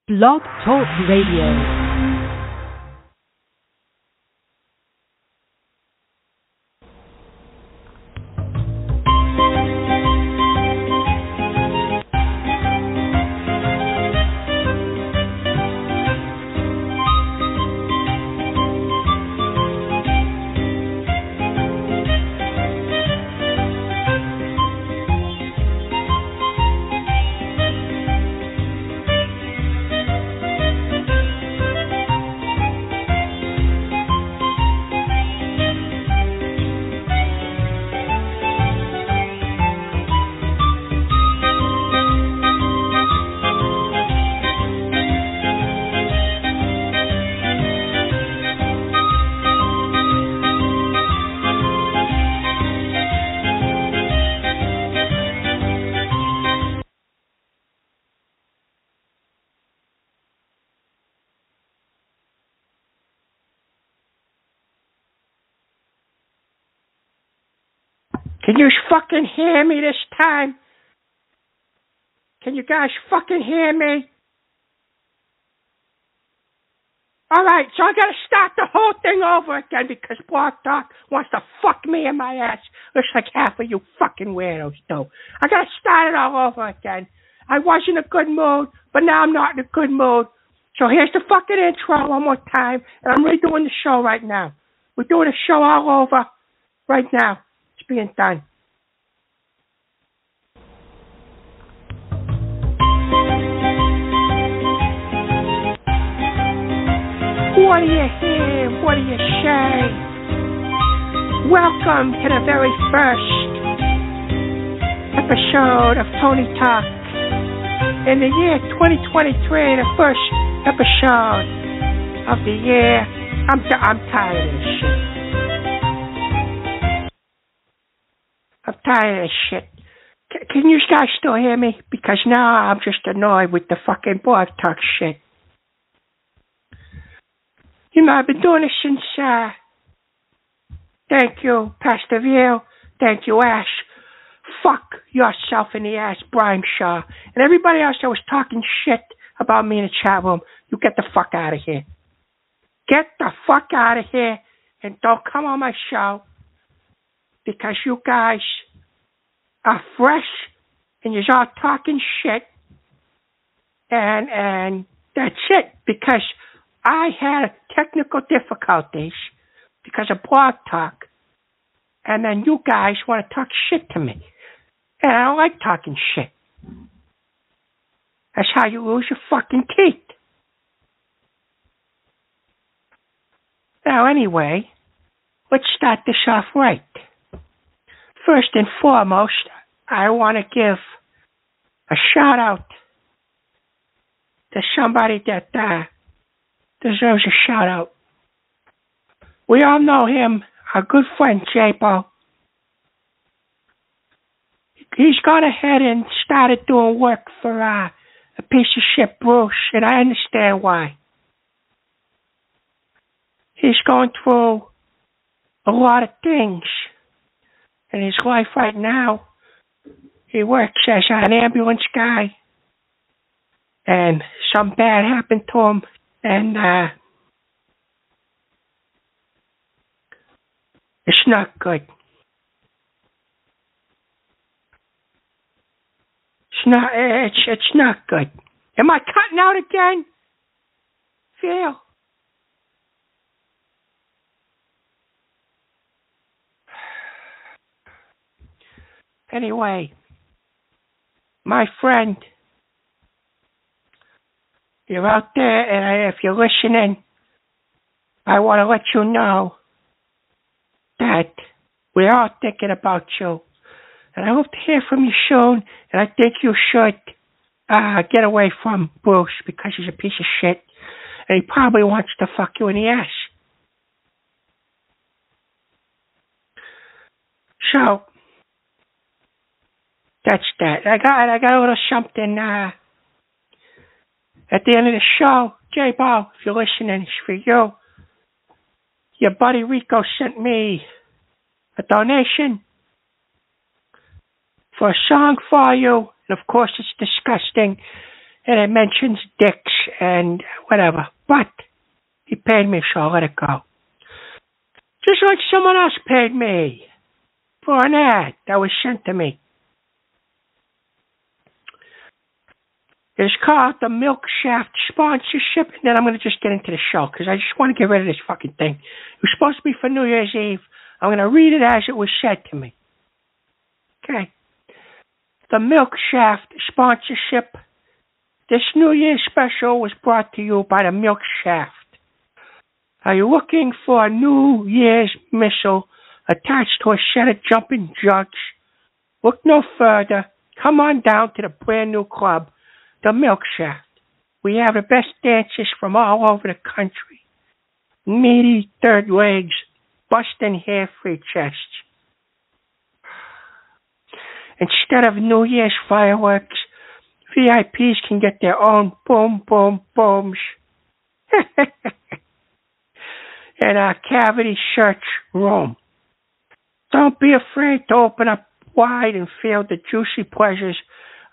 Blog Talk Radio. Can you fucking hear me this time? Can you guys fucking hear me? Alright, so I gotta start the whole thing over again because Blog Talk wants to fuck me in my ass. Looks like half of you fucking weirdos do. I gotta start it all over again. I was in a good mood, but now I'm not in a good mood. So here's the fucking intro one more time, and I'm redoing the show right now. We're doing the show all over right now. It's being done. What do you hear? What do you say? Welcome to the very first episode of Tony Talk. In the year 2023, the first episode of the year. I'm tired of this shit. I'm tired of this shit. Can you guys still hear me? Because now I'm just annoyed with the fucking Blog Talk shit. You know, I've been doing this since, thank you, Pastor View. Thank you, Ash. Fuck yourself in the ass, Brian Shaw. And everybody else that was talking shit about me in the chat room, you get the fuck out of here. Get the fuck out of here and don't come on my show because you guys are fresh and you're all talking shit. And that's it, because I had technical difficulties because of Blog Talk, and then you guys want to talk shit to me. And I don't like talking shit. That's how you lose your fucking teeth. Now, anyway, let's start this off right. First and foremost, I want to give a shout-out to somebody that deserves a shout-out. We all know him, our good friend, J-Bo. He's gone ahead and started doing work for a piece of shit Bruce, and I understand why. He's going through a lot of things in his life right now. He works as an ambulance guy, and something bad happened to him, and it's not good. It's not good. Am I cutting out again? Phil? Anyway, my friend, you're out there, and if you're listening, I want to let you know that we're all thinking about you. And I hope to hear from you soon, and I think you should get away from Bruce because he's a piece of shit, and he probably wants to fuck you in the ass. So, that's that. I got a little something at the end of the show. J-Bo, if you're listening, it's for you. Your buddy Rico sent me a donation for a song for you. And of course, it's disgusting. And it mentions dicks. and whatever. But he paid me, so I let it go. Just like someone else paid me for an ad that was sent to me. It's called the Milk Shaft sponsorship, and then I'm going to just get into the show, because I just want to get rid of this fucking thing. It was supposed to be for New Year's Eve. I'm going to read it as it was said to me. Okay. The Milk Shaft sponsorship. This New Year's special was brought to you by the Milk Shaft. Are you looking for a New Year's missile attached to a set of jumping jugs? Look no further. Come on down to the brand new club, the Milk Shaft. We have the best dancers from all over the country. Meaty third legs, busting hair-free chests. Instead of New Year's fireworks, VIPs can get their own boom, boom, booms. In our cavity search room. Don't be afraid to open up wide and feel the juicy pleasures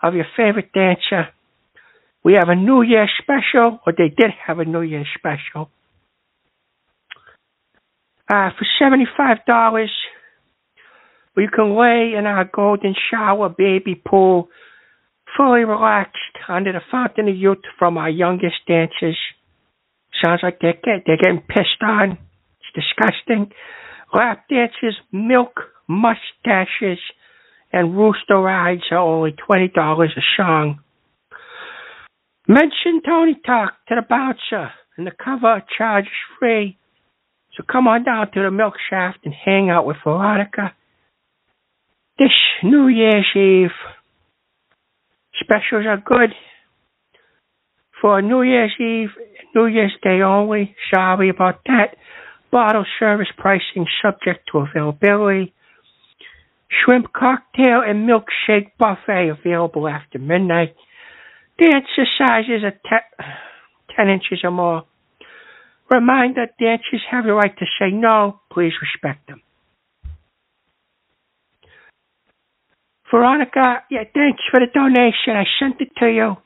of your favorite dancer. We have a New Year's special, or they did have a New Year's special. For $75, you can lay in our golden shower baby pool, fully relaxed under the fountain of youth from our youngest dancers. Sounds like they're getting pissed on. It's disgusting. Lap dances, milk, mustaches, and rooster rides are only $20 a song. Mention Tony Talk to the bouncer, and the cover charge is free. So come on down to the Milk Shaft and hang out with Veronica. This New Year's Eve, specials are good. For New Year's Eve, New Year's Day only. Sorry about that. Bottle service pricing subject to availability. Shrimp cocktail and milkshake buffet available after midnight. Dancer sizes are 10 inches or more. Reminder, dancers have the right to say no. Please respect them. Veronica, thanks for the donation. I sent it to you.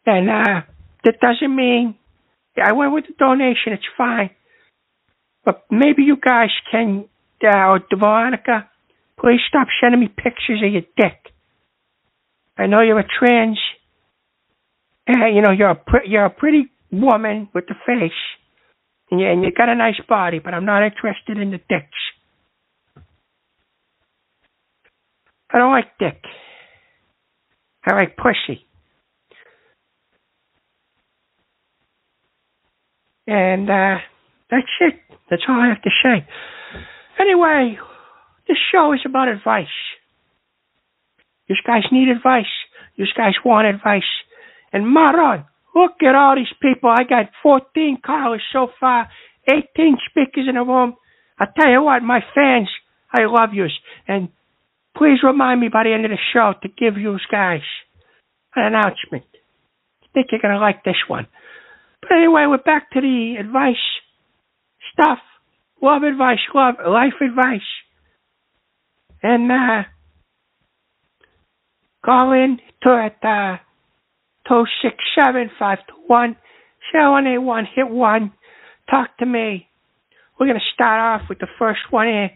And that doesn't mean I went with the donation. It's fine. But maybe you guys can, or Veronica, please stop sending me pictures of your dick. I know you're a trans. You're a pretty woman with the face, and you got a nice body. But I'm not interested in the dicks. I don't like dick. I like pussy. And that's it. That's all I have to say. Anyway, this show is about advice. You guys need advice. You guys want advice. And Maron, look at all these people. I got 14 callers so far, 18 speakers in the room. I'll tell you what, my fans, I love yous. And please remind me by the end of the show to give you guys an announcement. I think you're going to like this one. But anyway, we're back to the advice stuff. Love advice, life advice. And call in to at 267-521-7181. Hit 1. Talk to me. We're going to start off with the first one in.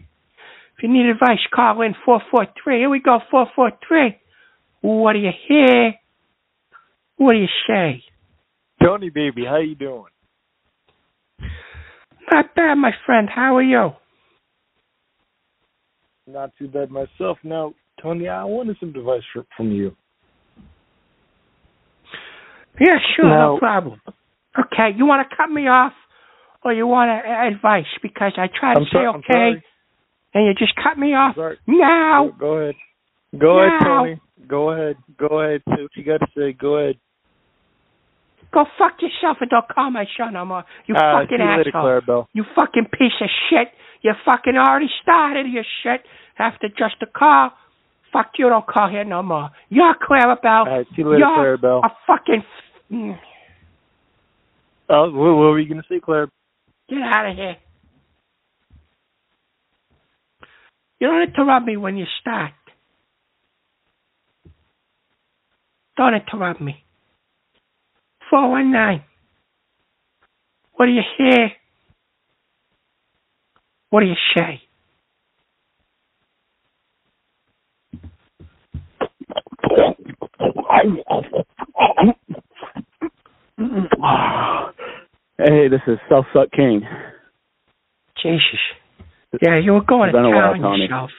If you need advice, call in 443. Here we go, 443. What do you hear? What do you say? Tony, baby, how you doing? Not bad, my friend. How are you? Not too bad myself. Now, Tony, I wanted some advice from you. Yeah, sure, no problem. Okay, you want to cut me off, or you want advice? Because I tried to say okay, and you just cut me off. Now. Go ahead. Go ahead, Tony. Go ahead. Say what you got to say. Go ahead. Go fuck yourself and don't call my show no more. You fucking asshole. Later, you fucking piece of shit. You fucking already started your shit after just a call. Fuck you, don't call here no more. You're Clarabelle. All right, see you later, Clarabelle. A fucking... what were you going to say, Claire? Get out of here. You don't interrupt me when you start. Don't interrupt me. 419. What do you hear? What do you say? Hey, this is Self Suck King. Jesus. Yeah, you were going to town on yourself.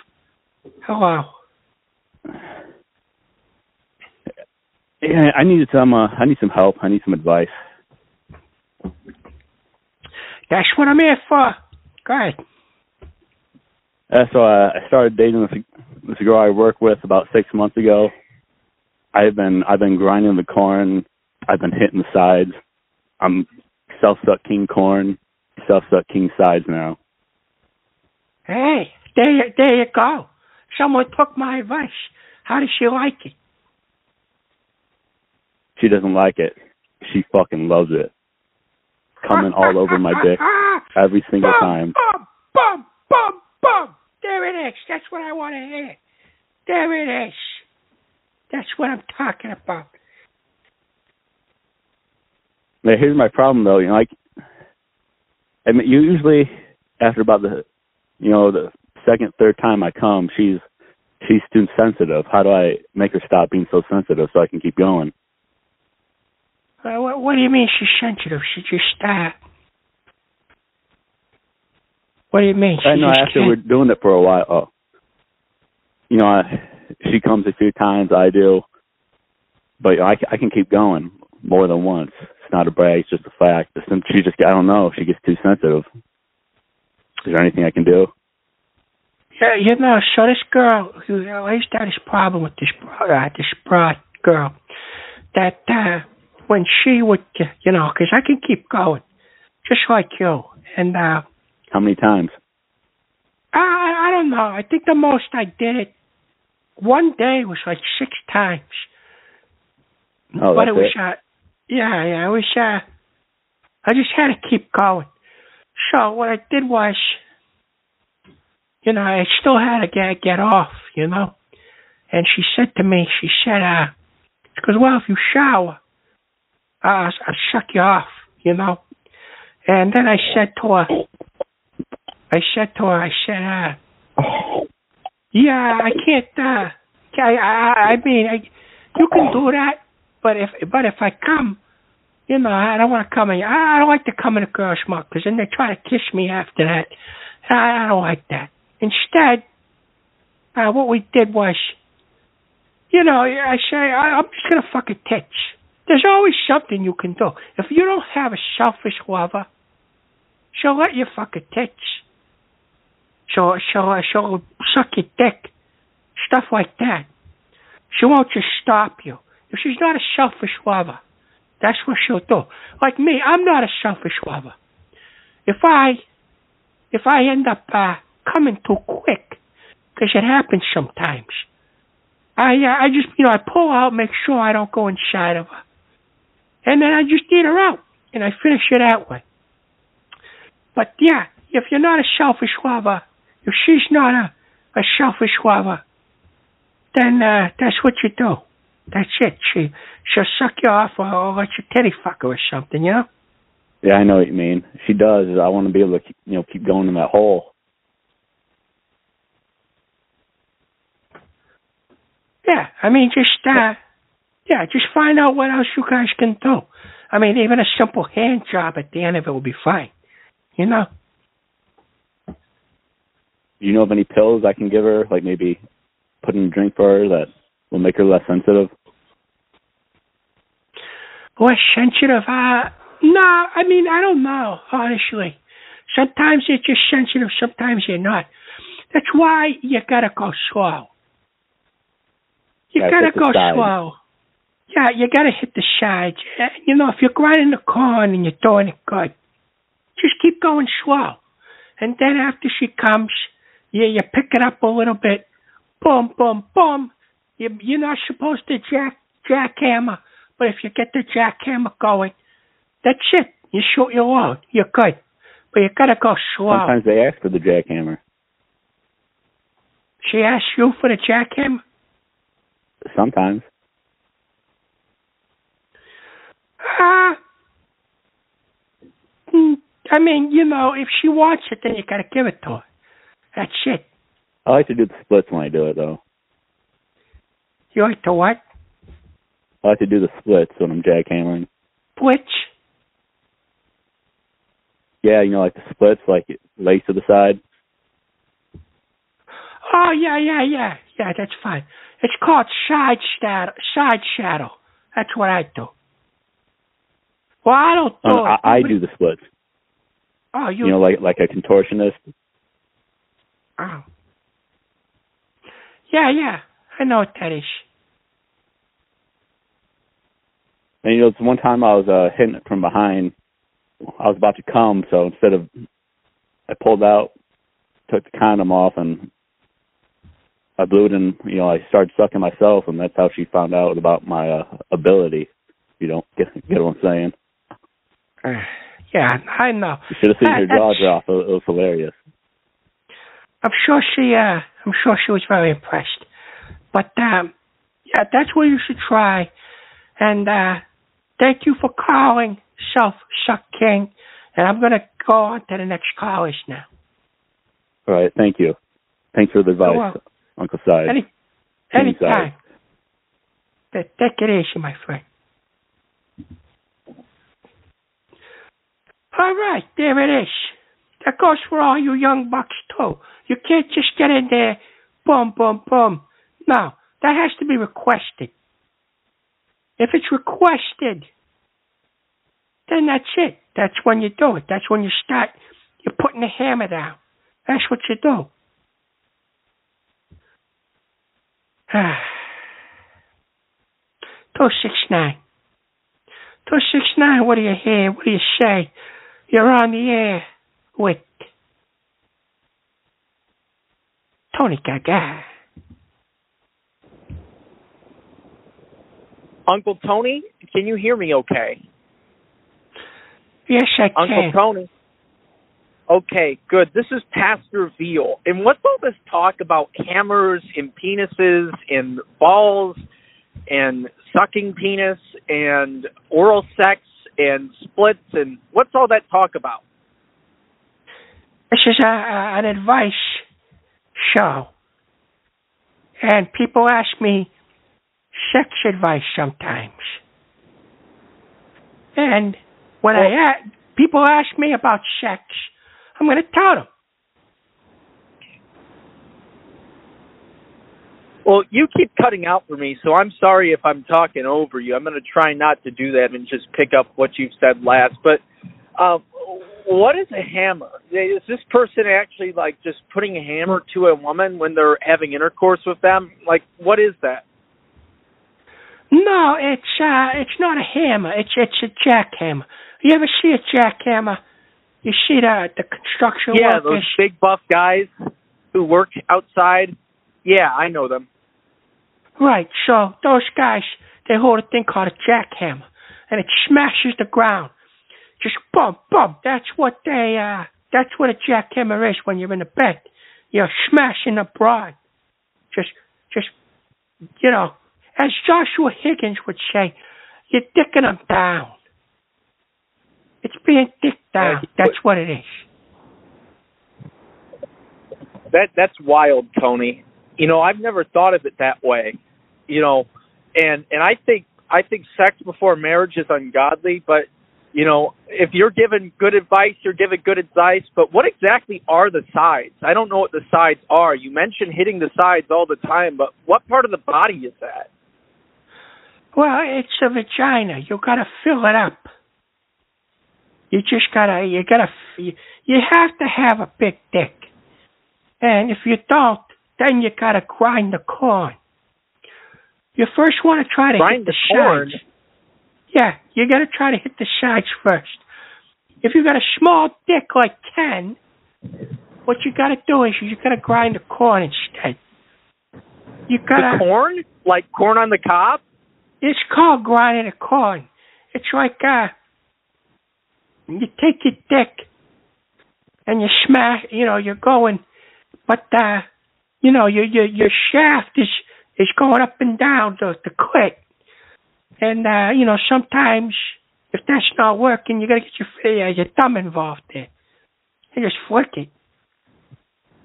Hello. Yeah, I need some help. I need some advice. That's what I'm here for. Go ahead. So I started dating this girl I work with about 6 months ago. I've been grinding the corn. I've been hitting the sides. I'm Self-Suck King corn, Self-Suck King sides now. Hey, there you go. Someone took my advice. How does she like it? She doesn't like it. She fucking loves it. Coming all over my dick every single time. Boom, boom, boom, boom. There it is. That's what I want to hear. There it is. That's what I'm talking about. Now, here's my problem, though. You know, I mean, usually after about the second, third time I come, she's too sensitive. How do I make her stop being so sensitive so I can keep going? What do you mean she's sensitive? She just What do you mean? I know. After we're doing it for a while, she comes a few times. I do, but I can keep going more than once. It's not a brag. It's just a fact. She just, I don't know. She gets too sensitive. Is there anything I can do? Yeah, so this girl, who always had this problem with this broad girl, that when she would, because I can keep going, just like you. And how many times? I don't know. I think the most I did it one day was like 6 times. Oh, but that's it was, it was, I just had to keep going. So what I did was, I still had to get off, And she said to me, she goes, well, if you shower, I'll suck you off, And then I said to her, yeah, I can't, I mean, you can do that, but if I come, I don't want to come in. I don't like to come in a girl's mouth because then they try to kiss me after that. I don't like that. Instead, what we did was, I say, I'm just going to fuck her tits. There's always something you can do. If you don't have a selfish lover, she'll let you fuck her tits. She'll suck your dick. Stuff like that. She won't just stop you. If she's not a selfish lover, that's what she'll do. Like me, I'm not a selfish lover. If I end up coming too quick, because it happens sometimes, I just, I pull out, make sure I don't go inside of her. And then I just eat her out, and I finish it that way. But yeah, if you're not a selfish lover, if she's not a selfish lover, then that's what you do. That's it. She'll suck you off or let you titty fuck her or something, Yeah, I know what you mean. She does. I want to be able to keep going in that hole. Yeah, I mean, just find out what else you guys can do. I mean, even a simple hand job at the end of it will be fine, Do you know of any pills I can give her, like maybe put in a drink for her that will make her less sensitive? Less sensitive? No, I mean, I don't know, honestly. Sometimes you're just sensitive, sometimes you're not. That's why you gotta go slow. You gotta go slow. Yeah, you gotta hit the sides. If you're grinding the corn and you're doing it good, just keep going slow. And then after she comes, you pick it up a little bit. Boom, boom, boom. You're not supposed to jackhammer, but if you get the jackhammer going, that's it. You shoot your load. You're good. But you gotta go slow. Sometimes they ask for the jackhammer. She asks you for the jackhammer? Sometimes. I mean, if she wants it, then you gotta give it to her. That's it. I like to do the splits when I do it, though. You like to what? I like to do the splits when I'm jackhammering. Splits? Yeah, like the splits, like legs to the side. Oh, yeah. Yeah, that's fine. It's called side shadow. That's what I do. Well, I don't do it. I do the splits. Oh, like a contortionist. Oh. Yeah. I know what that is. And, it's one time I was hitting it from behind. I was about to come, so instead of... I pulled out, took the condom off, and I blew it in. I started sucking myself, and that's how she found out about my ability. You don't get what I'm saying? Yeah, I know. You should have seen her jaw drop. It was hilarious. I'm sure she was very impressed. But yeah, that's what you should try. And thank you for calling Self Suck King. And I'm gonna go on to the next callers now. All right, thank you. Thanks for the advice, Uncle Side. Anytime. Take it easy, my friend. All right, there it is. That goes for all you young bucks, too. You can't just get in there, boom, boom, boom. No, that has to be requested. If it's requested, then that's it. That's when you do it. That's when you're putting the hammer down. That's what you do. 269. 269, what do you hear? What do you say? You're on the air with Tony Gaga. Uncle Tony, can you hear me okay? Yes, I can. Uncle Tony. Okay, good. This is Pastor Veal. And what's all this talk about hammers and penises and balls and sucking penis and oral sex and splits, and what's all that talk about? This is an advice show. And people ask me sex advice sometimes. And when people ask me about sex, I'm going to tell them. Well, you keep cutting out for me, so I'm sorry if I'm talking over you. I'm going to try not to do that and just pick up what you've said last. But what is a hammer? Is this person actually, like, just putting a hammer to a woman when they're having intercourse with them? Like, what is that? No, it's not a hammer. It's a jackhammer. You ever see a jackhammer? You see the construction workers? Yeah, those big buff guys who work outside. Yeah, I know them. Right, so those guys, they hold a thing called a jackhammer, and it smashes the ground. Just bump, bump. That's what a jackhammer is when you're in the bed. You're smashing a broad. Just, as Joshua Higgins would say, you're dicking them down. It's being dicked down. That's what it is. That's wild, Tony. I've never thought of it that way. And I think sex before marriage is ungodly, but if you're given good advice, you're given good advice, but what exactly are the sides? I don't know what the sides are. You mentioned hitting the sides all the time, but what part of the body is that? Well, it's a vagina. You gotta fill it up. You have to have a big dick. And if you don't, then you gotta grind the corn. You first want to try to hit the sides. Yeah, you gotta try to hit the sides first. If you got a small dick like Ken, what you gotta do is you gotta grind the corn instead. The corn? Like corn on the cob? It's called grinding the corn. It's like you take your dick and you smash. You're going, but your shaft is going up and down the clit, and sometimes If that's not working, you got to get your thumb involved there. You just flick it.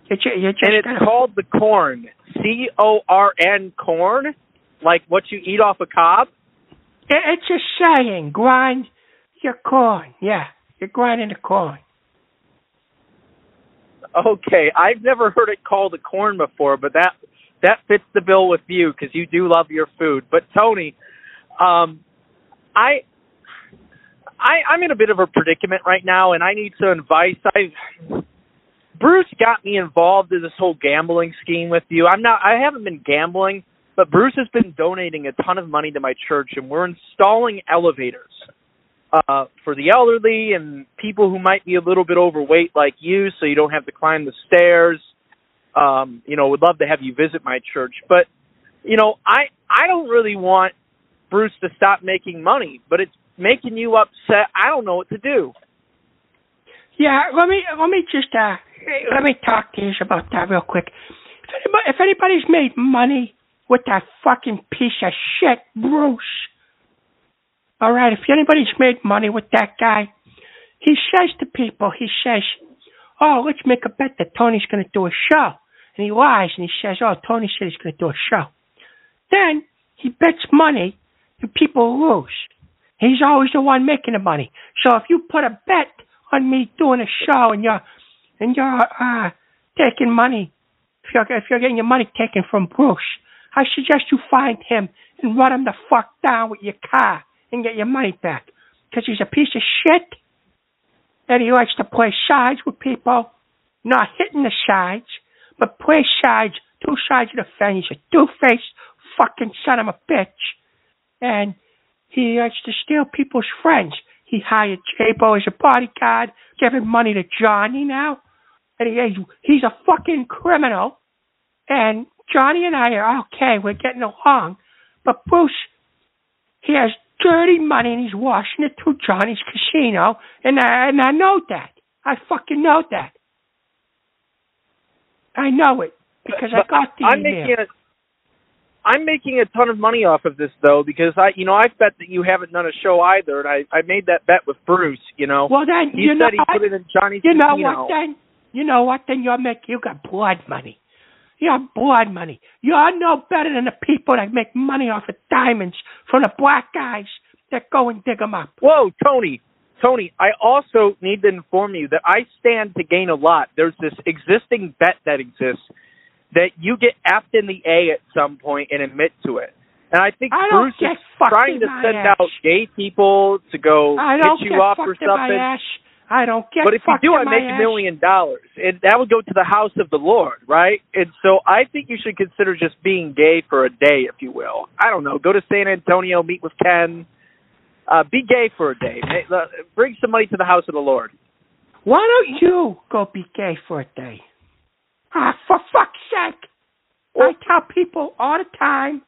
And it's called the corn. C-O-R-N, corn? Like what you eat off a cob? It's a saying. Grind your corn. Yeah, you're grinding the corn. Okay, I've never heard it called a corn before, but that fits the bill with you because you do love your food. But Tony, I'm in a bit of a predicament right now, and I need some advice. Bruce got me involved in this whole gambling scheme with you. I haven't been gambling, but Bruce has been donating a ton of money to my church, and we're installing elevators for the elderly and people who might be a little bit overweight like you, so you don't have to climb the stairs. Would love to have you visit my church, but I don't really want Bruce to stop making money, but it's making you upset. I don't know what to do. Yeah, let me talk to you about that real quick. If anybody's made money with that fucking piece of shit, Bruce, all right, if anybody's made money with that guy, he says to people, oh, let's make a bet that Tony's going to do a show. And he lies, and he says, oh, Tony said he's going to do a show. Then he bets money, and people lose. He's always the one making the money. So if you put a bet on me doing a show and you're taking money, if you're getting your money taken from Bruce, I suggest you find him and run him the fuck down with your car and get your money back. Because he's a piece of shit, and he likes to play sides with people, not hitting the sides, but play sides, two sides of the fence. He's a two-faced fucking son of a bitch. And he likes to steal people's friends. He hired Jabo as a bodyguard, giving money to Johnny now. And he's a fucking criminal. And Johnny and I are okay. We're getting along. But Bruce, he has dirty money and he's washing it through Johnny's casino. And I know that. I fucking know that. I know it because I got the email. I'm making a ton of money off of this, though, because I bet that you haven't done a show either, and I made that bet with Bruce, Well, then, he said he put it in Johnny's casino. You know what, then? You got blood money. You have blood money. You're no better than the people that make money off of diamonds from the black guys that go and dig them up. Whoa, Tony, I also need to inform you that I stand to gain a lot. There's this existing bet that exists that you get effed in the A at some point and admit to it. And I think Bruce is trying to send out gay people to go hit you up or something. I don't get But if you do, I make $1 million. And that would go to the house of the Lord, right? And so I think you should consider just being gay for a day, if you will. I don't know. Go to San Antonio, meet with Ken. Be gay for a day. Bring some money to the house of the Lord. Why don't you go be gay for a day? For fuck's sake. I tell people all the time,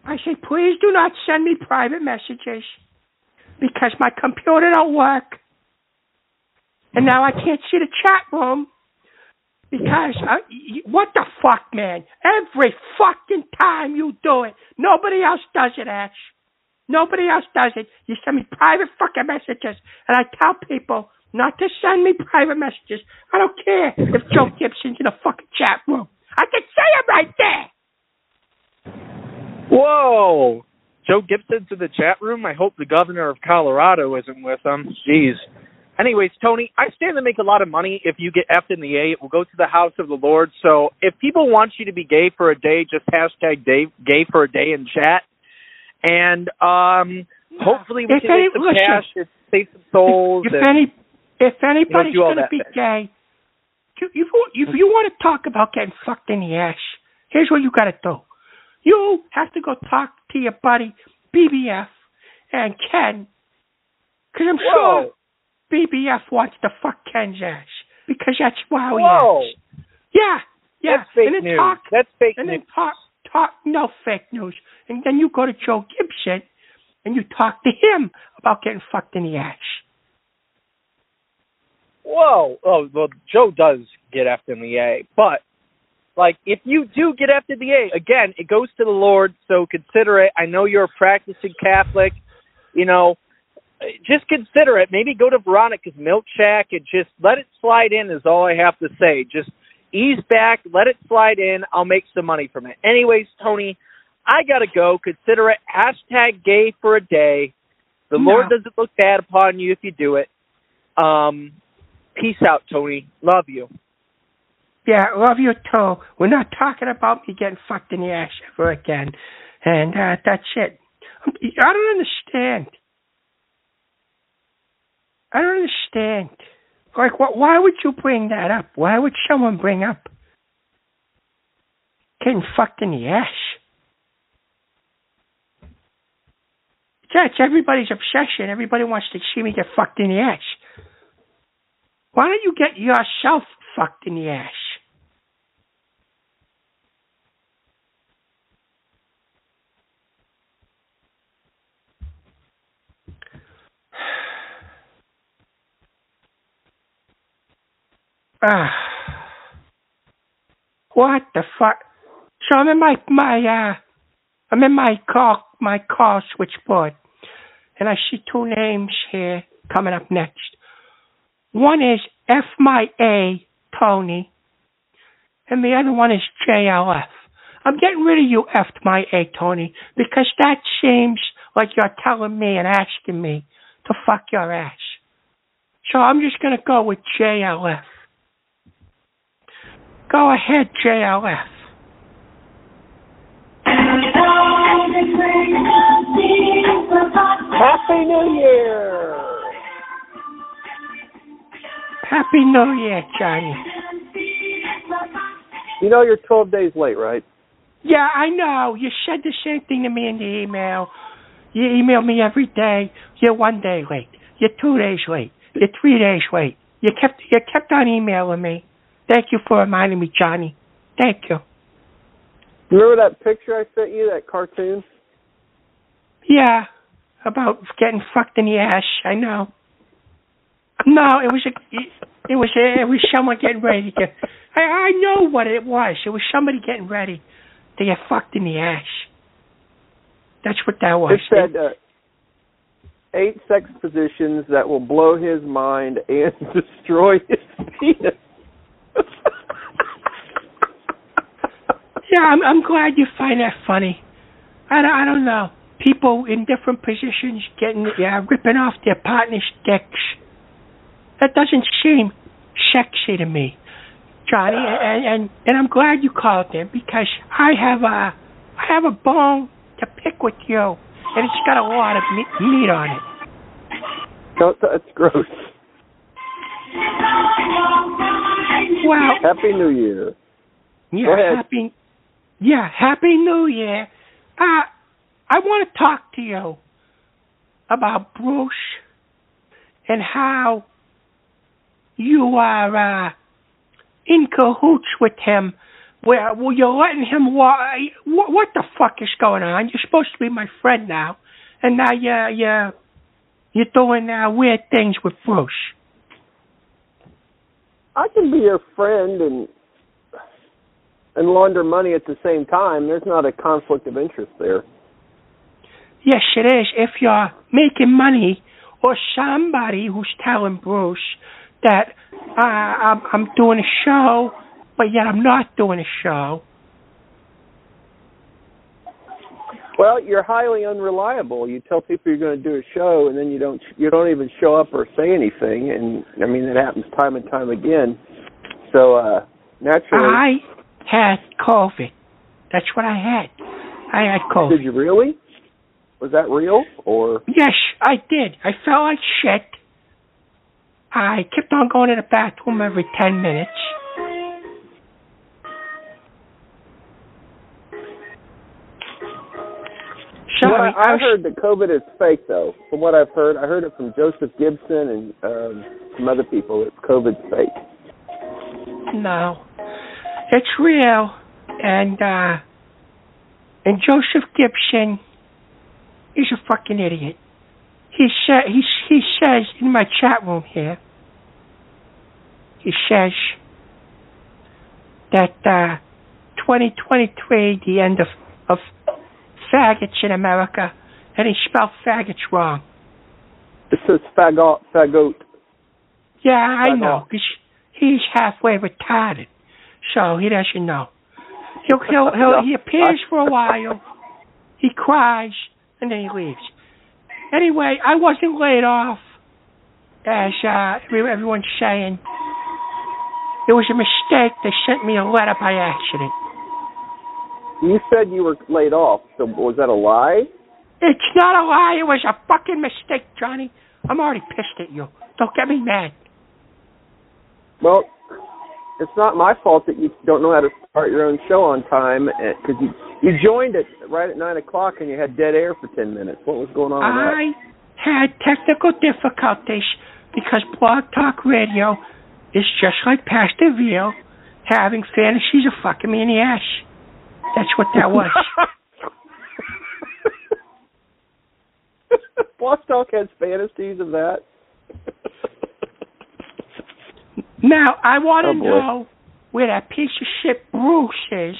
I say, please do not send me private messages because my computer don't work. And now I can't see the chat room because, what the fuck, man? Every fucking time you do it, nobody else does it, Ash. Nobody else does it. You send me private fucking messages, and I tell people not to send me private messages. I don't care if Joe Gibson's in the fucking chat room. I can say it right there. Whoa. Joe Gibson's in the chat room? I hope the governor of Colorado isn't with him. Jeez. Anyways, Tony, I stand to make a lot of money if you get F'd in the A. It will go to the house of the Lord. So if people want you to be gay for a day, just hashtag gay for a day in chat. And hopefully we can get some cash and save some souls. If anybody's going to be gay, if you want to talk about getting fucked in the ass, here's what you got to do. You have to go talk to your buddy BBF and Ken, because I'm sure BBF wants to fuck Ken's ass, because that's how he is. Yeah. That's fake news. That's fake news. And then talk, no fake news. And then you go to Joe Gibson and you talk to him about getting fucked in the ass. Whoa. Oh, well, Joe does get F'd in the A, but like, if you do get FTDA, again, it goes to the Lord, so consider it. I know you're a practicing Catholic, you know, just consider it. Maybe go to Veronica's Milk Shack and just let it slide in is all I have to say. Just ease back, let it slide in. I'll make some money from it. Anyways, Tony, I got to go. Consider it #gay for a day. The Lord doesn't look bad upon you if you do it. Peace out, Tony. Love you. Yeah, love you too. We're not talking about me getting fucked in the ass ever again. And that's it. I don't understand. Like, why would you bring that up? Why would someone bring up getting fucked in the ass? It's everybody's obsession. Everybody wants to see me get fucked in the ass. Why don't you get yourself fucked in the ass? What the fuck? So I'm in my call switchboard, and I see two names here coming up next. One is F my A, Tony, and the other one is JLF. I'm getting rid of you, F my A, Tony, because that seems like you're telling me and asking me to fuck your ass. So I'm just going to go with JLF. Go ahead, JLF. Happy New Year! Happy New Year, Johnny. You know you're 12 days late, right? Yeah, I know. You said the same thing to me in the email. You email me every day. You're 1 day late. You're 2 days late. You're 3 days late. You kept on emailing me. Thank you for reminding me, Johnny. Thank you. Remember that picture I sent you, that cartoon? Yeah, about getting fucked in the ass. I know. No, it was someone getting ready to get. I know what it was. It was somebody getting ready to get fucked in the ass. That's what that was. It said 8 sex positions that will blow his mind and destroy his penis. Yeah, I'm glad you find that funny. I don't know. People in different positions ripping off their partner's dicks. That doesn't seem sexy to me, Johnny. And I'm glad you called him because I have a bone to pick with you, and it's got a lot of meat on it. That's gross. Well, Happy New Year. Yeah, go ahead. Happy New Year. I want to talk to you about Bruce and how you are in cahoots with him. Where you're letting him walk. What the fuck is going on? You're supposed to be my friend now, and now you're doing weird things with Bruce. I can be your friend and launder money at the same time. There's not a conflict of interest there. Yes, it is. If you're making money, or somebody who's telling Bruce that I'm doing a show, but yet I'm not doing a show. Well, you're highly unreliable. You tell people you're going to do a show, and then you don't even show up or say anything. And I mean, it happens time and time again. So naturally, I had COVID. That's what I had. I had COVID. Did you really? Was that real, or? Yes, I did. I felt like shit. I kept on going to the bathroom every 10 minutes. Sorry, I heard that COVID is fake, though. From what I've heard, I heard it from Joseph Gibson and some other people that COVID's fake. No, it's real. And Joseph Gibson, he's a fucking idiot. He says in my chat room here, he says that 2023, the end of faggots in America, and he spelled faggots wrong. It says fagot. Yeah, I know, because he's halfway retarded, so he doesn't know. He appears for a while, he cries, and then he leaves. Anyway, I wasn't laid off, as everyone's saying. It was a mistake. They sent me a letter by accident. You said you were laid off, so was that a lie? It's not a lie. It was a fucking mistake, Johnny. I'm already pissed at you. Don't get me mad. Well, it's not my fault that you don't know how to start your own show on time, because you joined it right at 9 o'clock and you had dead air for 10 minutes. What was going on with that? I had technical difficulties because Blog Talk Radio is just like Pastor Veal having fantasies of fucking me in the ass. That's what that was. Blog Talk has fantasies of that? Now, I want to know where that piece of shit Bruce is,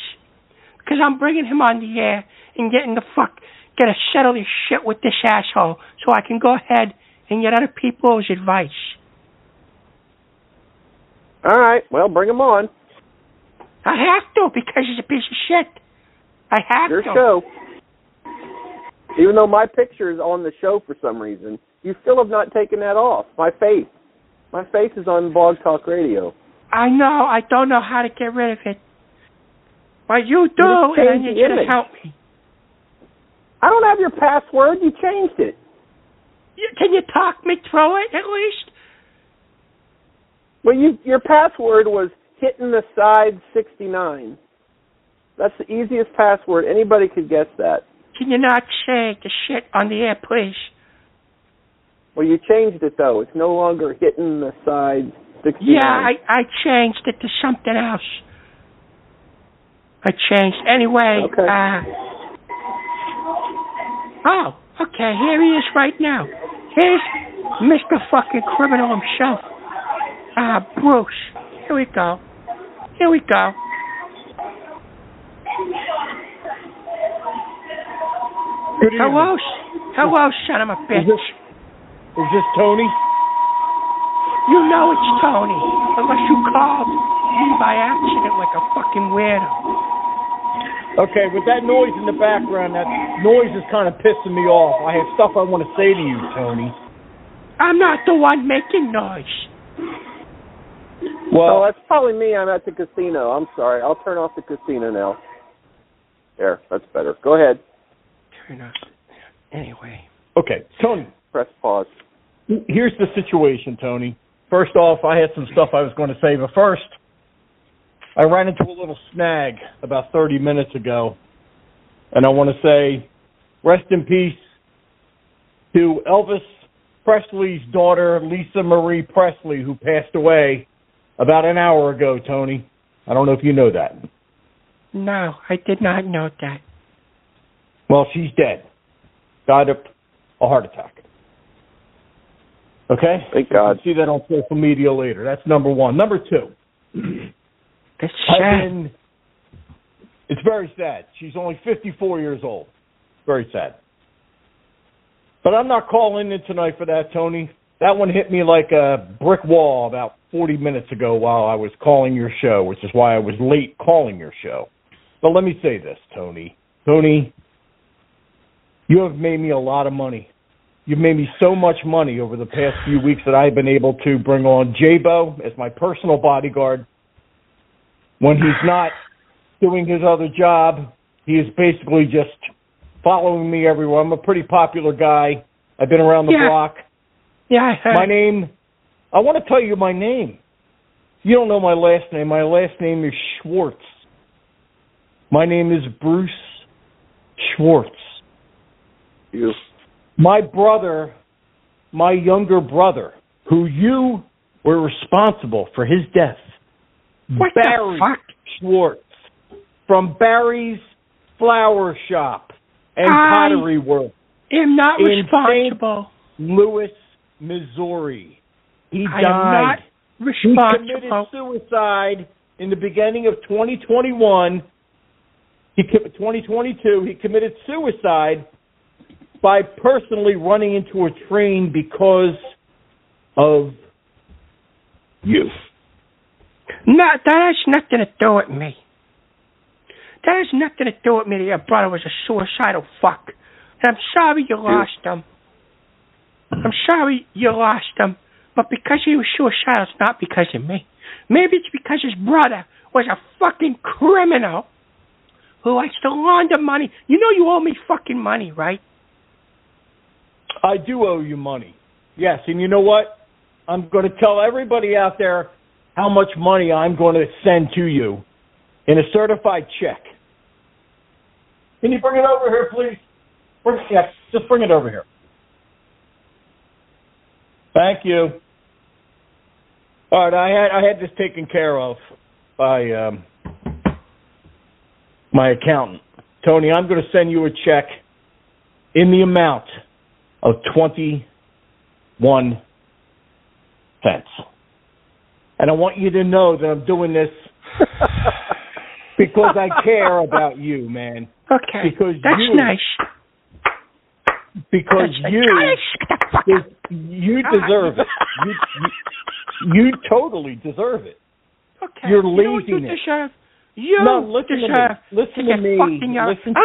because I'm bringing him on the air and get to settle this shit with this asshole so I can go ahead and get other people's advice. All right, well, bring him on. I have to, because he's a piece of shit. I have Your to. show. Even though my picture is on the show for some reason, you still have not taken that off. My face is on Blog Talk Radio. I know. I don't know how to get rid of it. But you do, and I need you to help me. I don't have your password. You changed it. Can you talk me through it, at least? Well, your password was hitting the side 69. That's the easiest password. Anybody could guess that. Can you not say the shit on the air, please? Well, you changed it, though. It's no longer hitting the side 69. Yeah, I changed it to something else. Anyway. Okay. Okay, here he is right now. Here's Mr. fucking criminal himself. Bruce. Here we go. Good evening. Hello, son of a bitch. Is this Tony? You know it's Tony, unless you called me by accident like a fucking weirdo. Okay, with that noise in the background, that noise is kind of pissing me off. I have stuff I want to say to you, Tony. I'm not the one making noise. Well, that's probably me. I'm at the casino. I'm sorry. I'll turn off the casino now. There, that's better. Go ahead. Turn off. Anyway. Okay, Tony. Press pause. Here's the situation, Tony. First off, I had some stuff I was going to say, but first, I ran into a little snag about 30 minutes ago, and I want to say rest in peace to Elvis Presley's daughter, Lisa Marie Presley, who passed away about an hour ago, Tony. I don't know if you know that. No, I did not know that. Well, she's dead. Died of a heart attack. Okay? Thank God. You can see that on social media later. That's number one. Number two. It's sad. It's very sad. She's only 54 years old. Very sad. But I'm not calling in tonight for that, Tony. That one hit me like a brick wall about 40 minutes ago while I was calling your show, which is why I was late calling your show. But let me say this, Tony. Tony, you have made me a lot of money. You've made me so much money over the past few weeks that I've been able to bring on J-Bo as my personal bodyguard. When he's not doing his other job, he is basically just following me everywhere. I'm a pretty popular guy. I've been around the block. Yeah, I heard. My name, I want to tell you my name. You don't know my last name. My last name is Schwartz. My name is Bruce Schwartz. You. My brother, my younger brother, who you were responsible for his death, What Barry the fuck? Schwartz, from Barry's Flower Shop and Pottery Work. I'm not in responsible. St. Louis, Missouri. He I died. am not He responsible. committed suicide in the beginning of 2021 2022, he committed suicide by personally running into a train because of you. No, that has nothing to do with me. That has nothing to do with me that your brother was a suicidal fuck. And I'm sorry you lost him. I'm sorry you lost him. But because he was suicidal, it's not because of me. Maybe it's because his brother was a fucking criminal who likes to launder money. You know you owe me fucking money, right? I do owe you money. Yes, and you know what? I'm going to tell everybody out there how much money I'm going to send to you in a certified check. Can you bring it over here, please? Just bring it over here. Thank you. All right, I had this taken care of by my accountant. Tony, I'm going to send you a check in the amount of 21 cents. And I want you to know that I'm doing this because I care about you, man. Okay, because that's nice. Because you deserve it. You totally deserve it. Okay. Your laziness. You deserve. Listen to me. I'm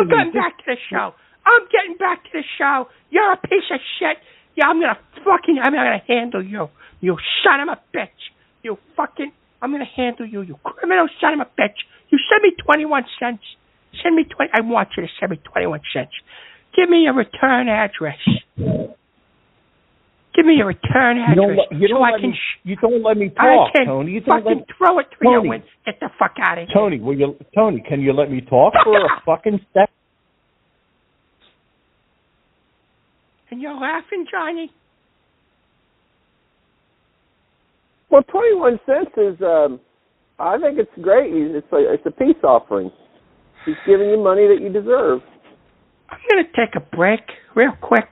getting back to the show. I'm getting back to the show. You're a piece of shit. Yeah, I'm gonna handle you. You son of a bitch. I'm gonna handle you. You criminal son of a bitch. You send me 21 cents. I want you to send me 21 cents. Give me a return address. Give me a return address. You don't let me talk, Tony. You don't fucking throw it through your window. Get the fuck out of here. Tony, can you let me talk for a fucking sec? And you're laughing, Johnny? Well, 21 cents is, I think it's great. It's a peace offering. He's giving you money that you deserve. I'm going to take a break real quick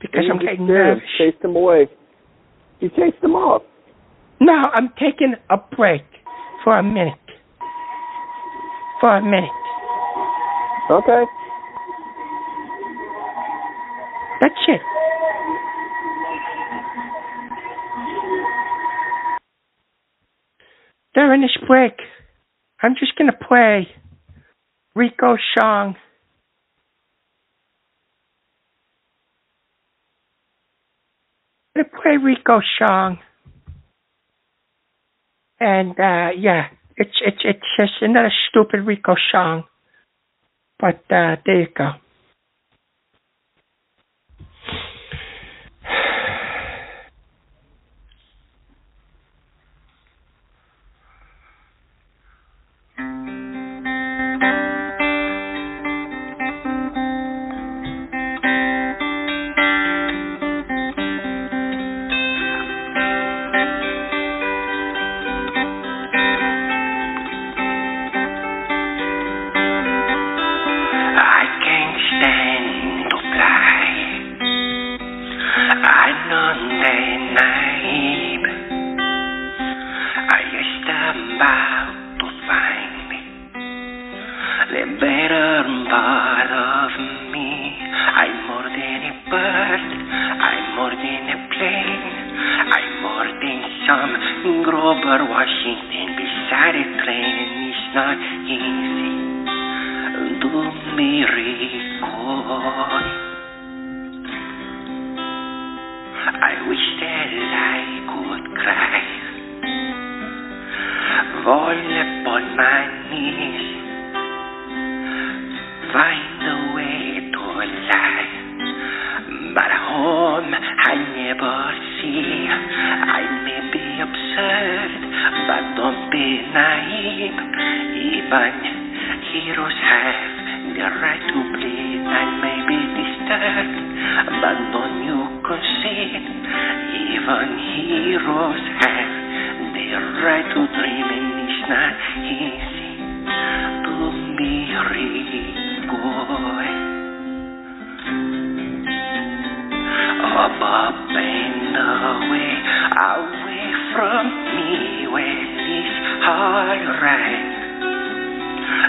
because I'm getting nervous. Chased him away. You chased him off. No, I'm taking a break for a minute. Okay. That's it. During this break, I'm just going to play Rico's song. I'm going to play Rico's song. And, yeah, it's just another stupid Rico song. But, there you go.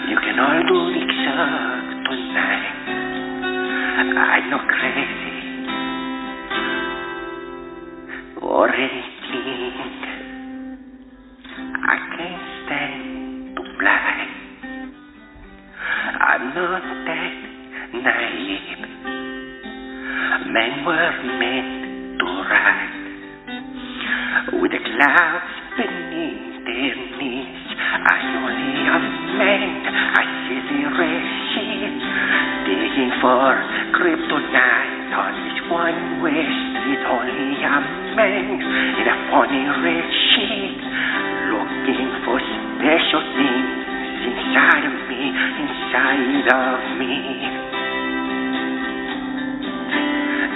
You can can all do exact tonight. I'm not crazy or anything. I can't stand to fly. I'm not that naive. Men were meant to ride with the clouds beneath their knees. I only a man, I see the regime digging for kryptonite on each one west. It's only a man in a funny red sheet looking for special things inside of me, inside of me,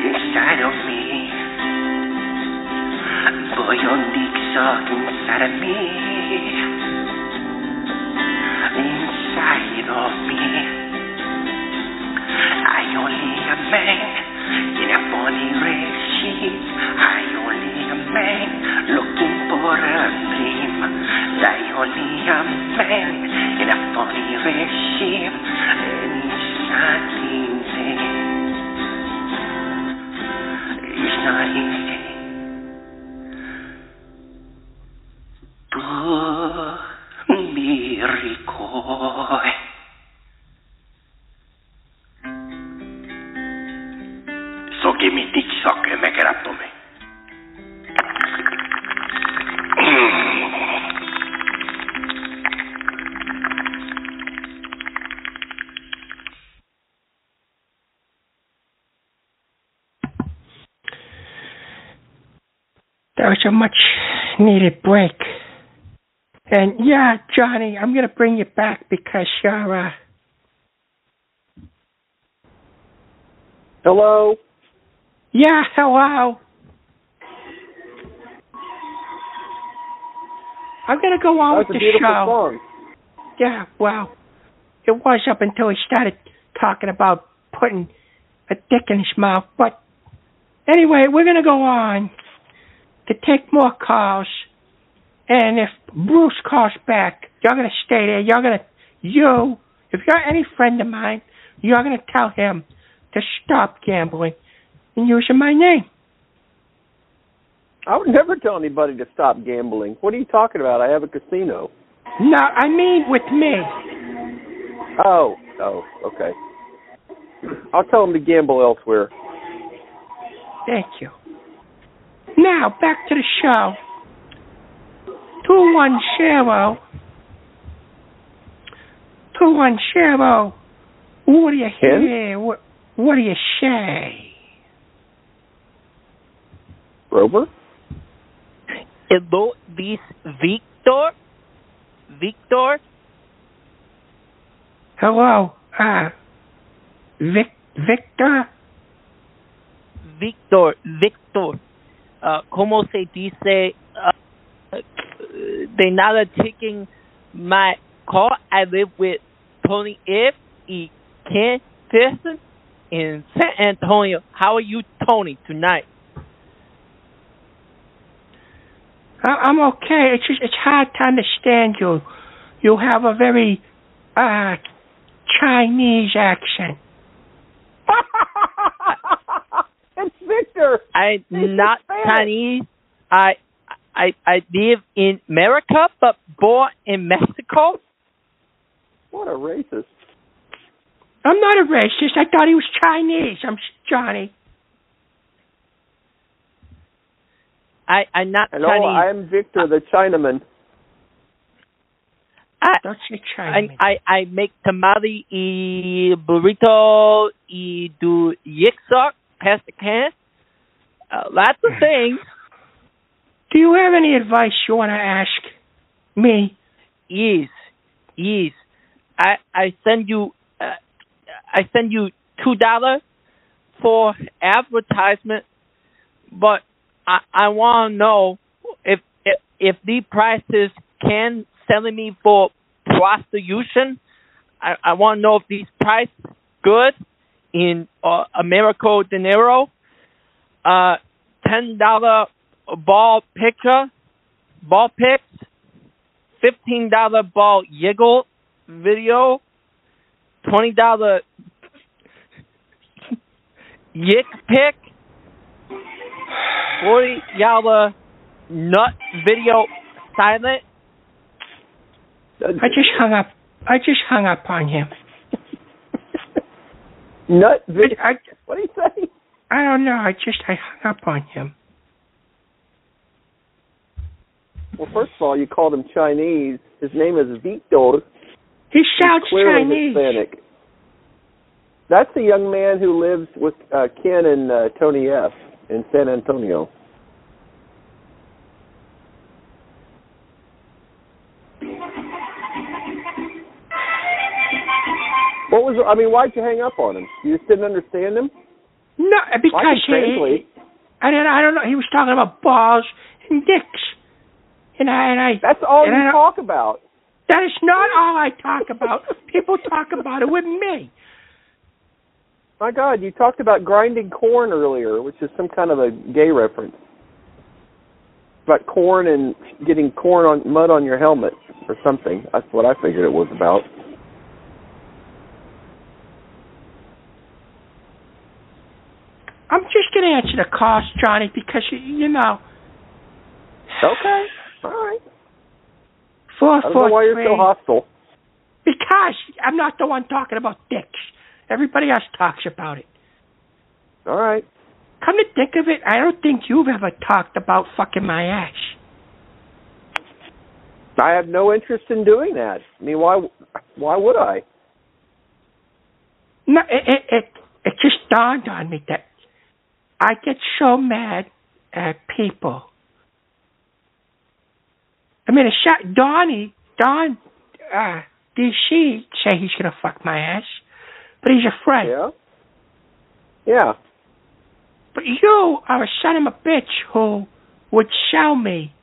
inside of me. Boy, your dick suck inside of me, inside of me. I only a man in a funny red sheet. I only a man looking for a dream. I only a man in a funny red sheet, and it's not easy. It's not easy to be recoy. So give me dick suck and make it up to me. That was a much needed break. And yeah, Johnny, I'm going to bring you back because you're, Hello? Yeah, hello. I'm going to go on with the show. Song. Yeah, well, it was up until he started talking about putting a dick in his mouth. But anyway, we're going to go on to take more calls. And if Bruce calls back, you're going to stay there. If you're any friend of mine, you're going to tell him to stop gambling and using my name. I would never tell anybody to stop gambling. What are you talking about? I have a casino. No, I mean with me. Oh, okay. I'll tell them to gamble elsewhere. Thank you. Now, back to the show. 210. What do you hear? What do you say? Rover? Hello, this Victor? Victor? Hello, Victor? Victor. ¿Cómo se dice? They're not taking my call. I live with Tony F. E. Ken Pearson in San Antonio. How are you, Tony, tonight? I'm okay. It's hard to understand you. You have a very Chinese accent. It's Victor. I'm not Chinese. I live in America, but born in Mexico. What a racist. I'm not a racist. I thought he was Chinese. I'm Johnny. I'm not Hello, Chinese. I'm Victor the Chinaman. Don't say Chinaman. I make tamale y burrito y do yixok, pass the can. Lots of things. Do you have any advice you want to ask me? Yes. I send you $2 for advertisement, but I want to know if the prices can selling me for prostitution. I want to know if these prices good in Americo Dinero. $10 ball picks, $15 ball Yiggle video, $20 yick pick, $40 nut video silent. I just hung up on him. Nut video? What do you say? I don't know. I hung up on him. Well, first of all, you called him Chinese. His name is Victor. He sounds He's clearly Chinese. Hispanic. That's the young man who lives with Ken and Tony F. in San Antonio. Why'd you hang up on him? You just didn't understand him? No, because I can translate. I don't know. He was talking about balls and dicks. And I That's all you talk about. That is not all I talk about. People talk about it with me. My God, you talked about grinding corn earlier, which is some kind of a gay reference. About corn and getting mud on your helmet or something. That's what I figured it was about. I'm just going to answer the calls, Johnny, because, you know. Okay. All right. 443. I don't know why you're so hostile. Because I'm not the one talking about dicks. Everybody else talks about it. All right. Come to think of it, I don't think you've ever talked about fucking my ass. I have no interest in doing that. I mean, why would I? No, it just dawned on me that I get so mad at people. I mean, Don, DC say he's going to fuck my ass, but he's afraid. Yeah? Yeah. But you are a son of a bitch who would sell me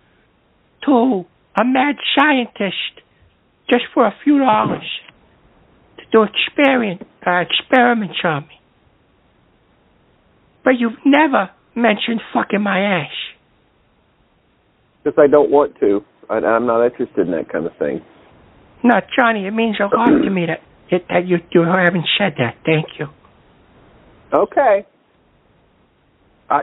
to a mad scientist just for a few dollars to do experiments on me. But you've never mentioned fucking my ass. Because I don't want to. I'm not interested in that kind of thing. No, Johnny, it means a lot to me that you haven't said that. Thank you. Okay.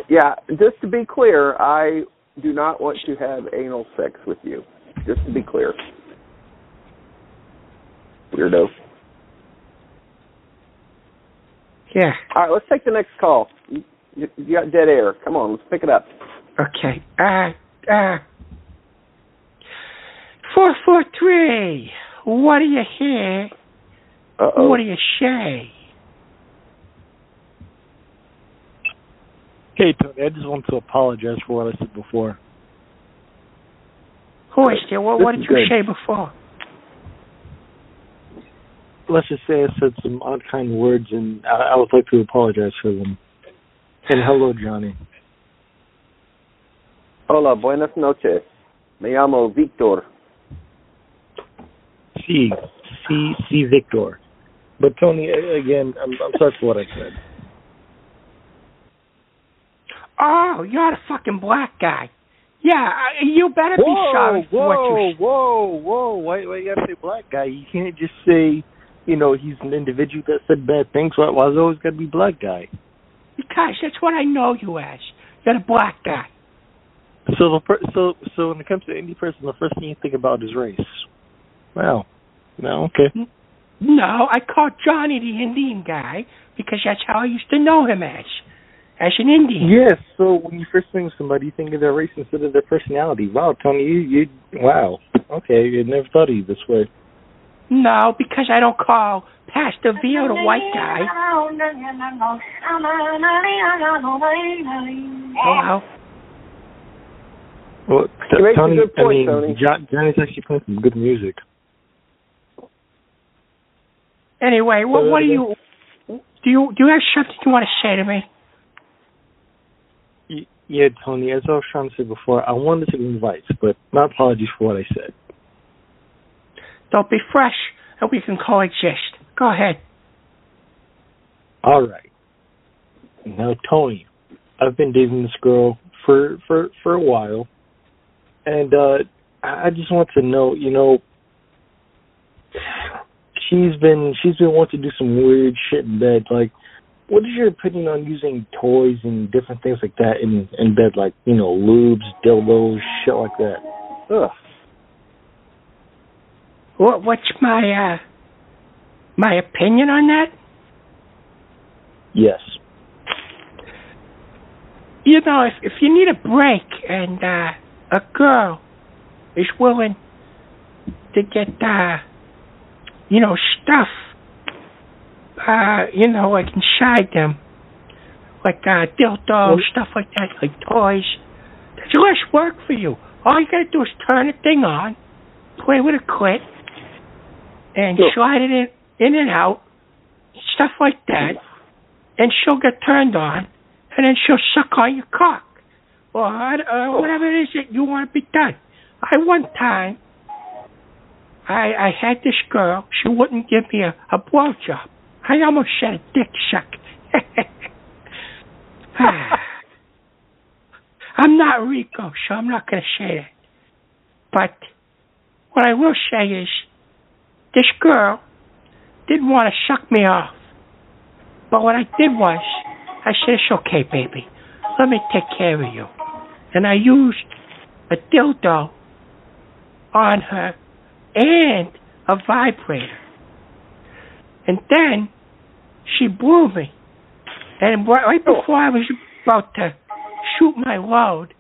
Yeah, just to be clear, I do not want to have anal sex with you. Just to be clear. Weirdo. Yeah. All right, let's take the next call. You got dead air. Come on, let's pick it up. Okay. 443. What do you hear? Uh-oh. What do you say? Hey, Tony, I just want to apologize for what I said before. Who is there? What did you say before? Let's just say I said some unkind words, and I would like to apologize for them. And hello, Johnny. Hola, buenas noches. Me llamo Victor. Sí, Victor. But Tony, again, I'm sorry for what I said. Oh, you're the fucking black guy. Yeah, you better be sorry for what you... Whoa. Why you gotta say black guy? You can't just say, he's an individual that said bad things. Why is it always gotta be black guy? Because that's what I know you as. You're the black guy. So when it comes to any person, the first thing you think about is race. Wow. No, okay. No, I call Johnny the Indian guy because that's how I used to know him as an Indian. Yes, so when you first think of somebody, you think of their race instead of their personality. Wow, Tony, wow. Okay, I never thought of you this way. No, because I don't call Pastor Vio the white guy. Hello? Well, you make a good point, Tony. Johnny's actually playing some good music. Anyway, what do you have something you want to say to me? Yeah, Tony, as I was trying to say before, I wanted to give advice, but my apologies for what I said. Don't be fresh, and we can coexist. Go ahead. All right. Now, Tony, I've been dating this girl for a while, and I just want to know, she's been wanting to do some weird shit in bed. Like, what is your opinion on using toys and different things like that in bed, like, you know, lubes, dildos, shit like that? Ugh. What's my opinion on that? Yes. You know, if you need a break and a girl is willing to get, you know, stuff, you know, like inside them, like dildos, stuff like that, like toys, that's less work for you. All you gotta do is turn the thing on, play with a clit, and slide it in and out, stuff like that, and she'll get turned on, and then she'll suck on your cock, or whatever it is that you want to be done. One time, I had this girl, she wouldn't give me a blowjob. I almost said a dick suck. I'm not Rico, so I'm not going to say that. But what I will say is, this girl didn't want to suck me off. But what I did was, I said, it's okay, baby. Let me take care of you. And I used a dildo on her and a vibrator. And then she blew me. And right before I was about to shoot my load,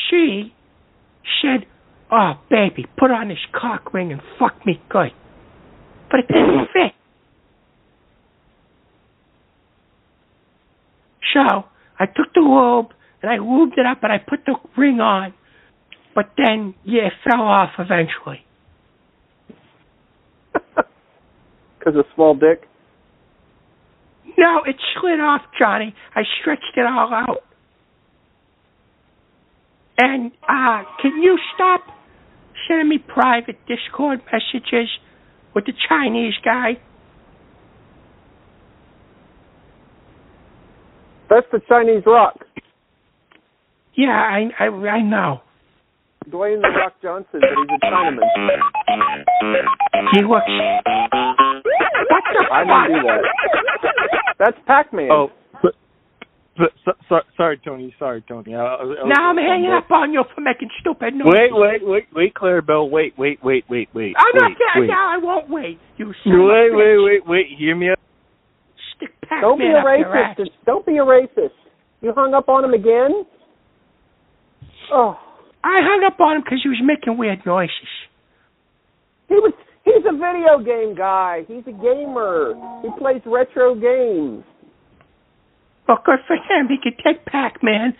she said, oh, baby, put on this cock ring and fuck me good. But it didn't fit. So I took the lube and I lubed it up and I put the ring on. But then, yeah, it fell off eventually. Because of small dick? No, it slid off, Johnny. I stretched it all out. And can you stop sending me private Discord messages with the Chinese guy? That's the Chinese Rock. Yeah, I know. Dwayne The Rock Johnson, but he's a Chinaman. He looks... What the I fuck? didn't do that. That's Pac-Man. Oh, sorry, Tony. Now I'm hanging up on you for making stupid noises. Wait, Clarabelle. Wait. I'm not getting now. I won't wait. You son Wait. Hear me out. Stick Pac-Man Don't be a up your ass. racist. Don't be a racist. You hung up on him again? Oh. I hung up on him because he was making weird noises. He's a video game guy. He's a gamer. He plays retro games. Well, good for him. He can take Pac-Man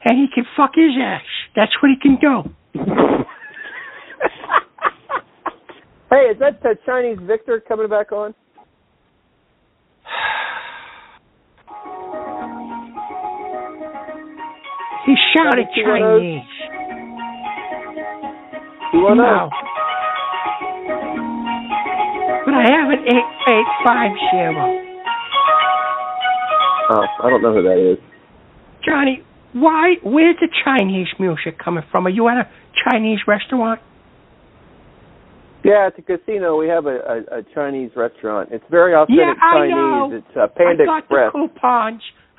and he can fuck his ass. That's what he can do. Hey, is that Chinese Victor coming back on? He shouted Chinese. No. But I have an 8850. Oh, I don't know who that is. Johnny, where's the Chinese music coming from? Are you at a Chinese restaurant? Yeah, it's a casino. We have a Chinese restaurant. It's very authentic Chinese. I know. It's Panda Express.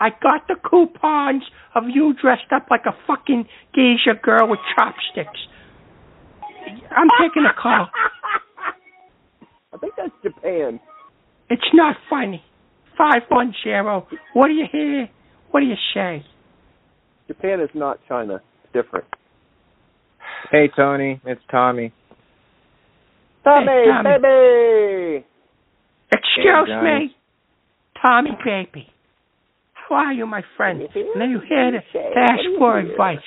I got the coupons of you dressed up like a fucking geisha girl with chopsticks. I'm taking a call. I think that's Japan. It's not funny. 510. What do you hear? What do you say? Japan is not China. It's different. Hey, Tony. It's Tommy. Tommy, Hey, Tommy. baby! Excuse Hey, me, Tommy baby. How are you, my friend? And then you hear to ask for advice.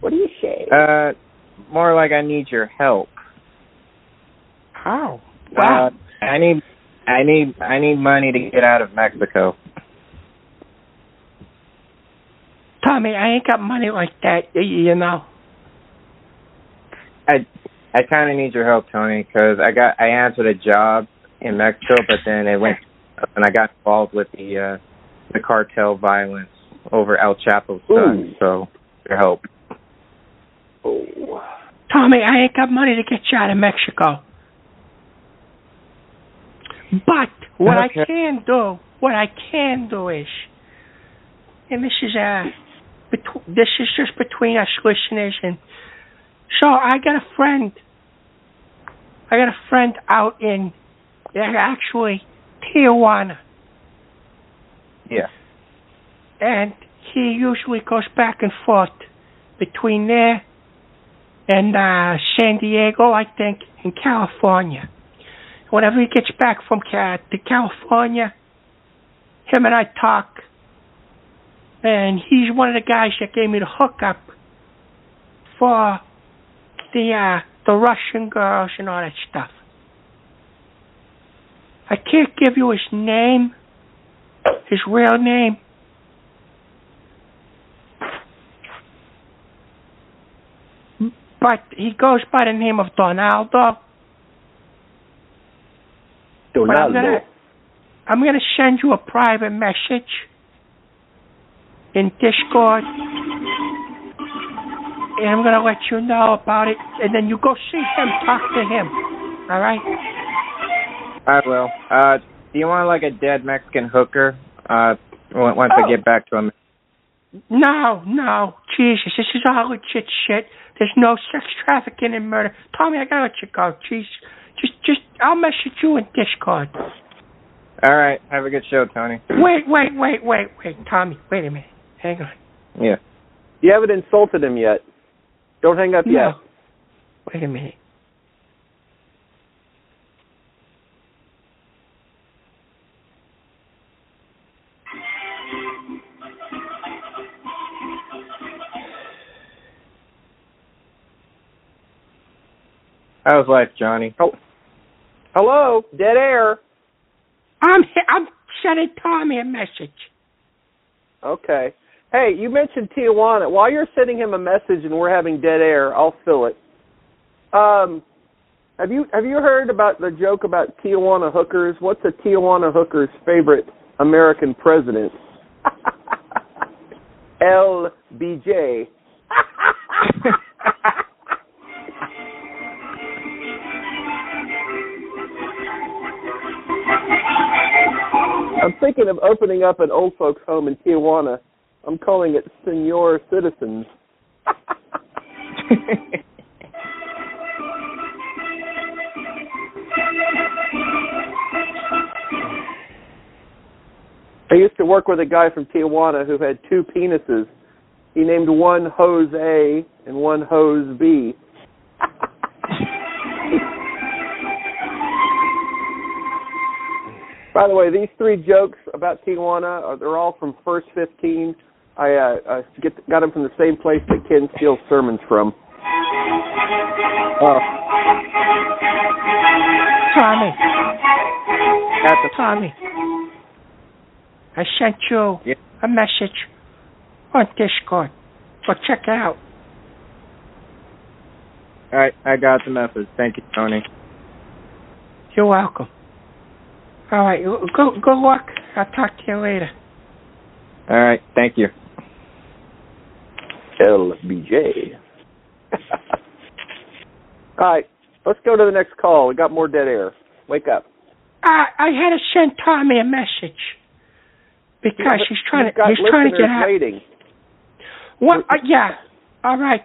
What do you say? More like I need your help. How? Wow. I need money to get out of Mexico. Tommy, I ain't got money like that, you know. I kind of need your help, Tony, because I answered a job in Mexico, but then it went up and I got involved with the cartel violence over El Chapo's son. So your help. Oh. Tommy, I ain't got money to get you out of Mexico. But what I can do is, and this is just between us listeners, and so I got a friend out in actually Tijuana. Yeah. And he usually goes back and forth between there and San Diego, I think, in California. Whenever he gets back from to California, him and I talk, and he's one of the guys that gave me the hookup for the Russian girls and all that stuff. I can't give you his name, his real name. But he goes by the name of Donaldo. I'm going to send you a private message in Discord. And I'm going to let you know about it. And then you go see him, talk to him. All right? I will. Do you want like a dead Mexican hooker once I get back to him? No. Jesus, this is all legit shit. There's no sex trafficking and murder. Tommy, I gotta let you go. Jeez. Just, I'll message you in Discord. All right. Have a good show, Tony. Wait, Tommy. Wait a minute. Hang on. Yeah. You haven't insulted him yet. Don't hang up yet. Wait a minute. How's life, Johnny? Oh. Hello, dead air. I'm sending Tommy a message. Okay. Hey, you mentioned Tijuana. While you're sending him a message and we're having dead air, I'll fill it. Have you heard about the joke about Tijuana hookers? What's a Tijuana hooker's favorite American president? LBJ. I'm thinking of opening up an old folks home in Tijuana. I'm calling it Senior Citizens. I used to work with a guy from Tijuana who had two penises. He named one Hose A and one Hose B. By the way, these three jokes about Tijuana, they're all from First 15. I got them from the same place that Ken steals sermons from. Tommy, I sent you a message on Discord. So check it out. All right, I got the message. Thank you, Tony. You're welcome. All right, good luck. I'll talk to you later. All right, thank you. LBJ. All right, let's go to the next call. We got more dead air. Wake up. I had to send Tommy a message because he's trying to get out. Waiting. What? Yeah. All right,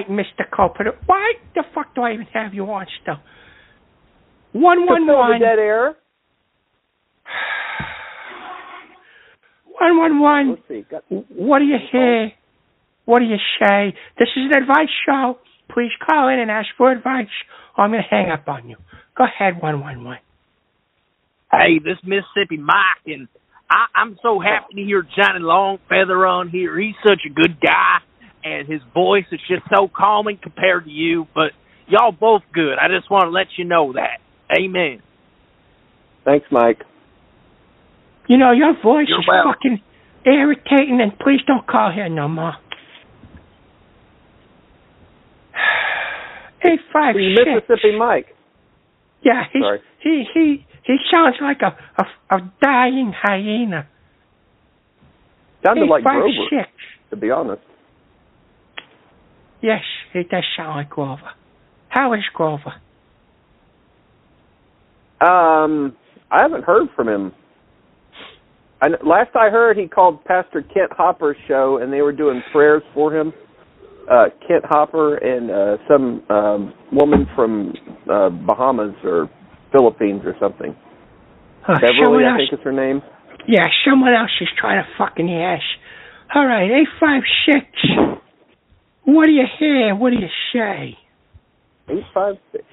Mr. Copeland. Why the fuck do I even have you on still? 111. Dead air. 111. Let's see. What do you hear? What do you say? This is an advice show. Please call in and ask for advice, or I'm going to hang up on you. Go ahead, 111. Hey, this Mississippi Mike, and I'm so happy to hear Johnny Longfeather on here. He's such a good guy, and his voice is just so calming compared to you. But y'all both good. I just want to let you know that. Amen. Thanks, Mike. You know, your voice is fucking irritating, and please don't call here no more. 856. Mississippi Mike. Yeah, he sounds like a dying hyena. Sounded like 856. Grover, to be honest. Yes, it does sound like Grover. How is Grover? I haven't heard from him. Last I heard, he called Pastor Kent Hopper's show, and they were doing prayers for him. Kent Hopper and some woman from Bahamas or Philippines or something. Beverly, I think is her name. Yeah, someone else is trying to fucking ass. All right, 856. What do you hear? What do you say? 856.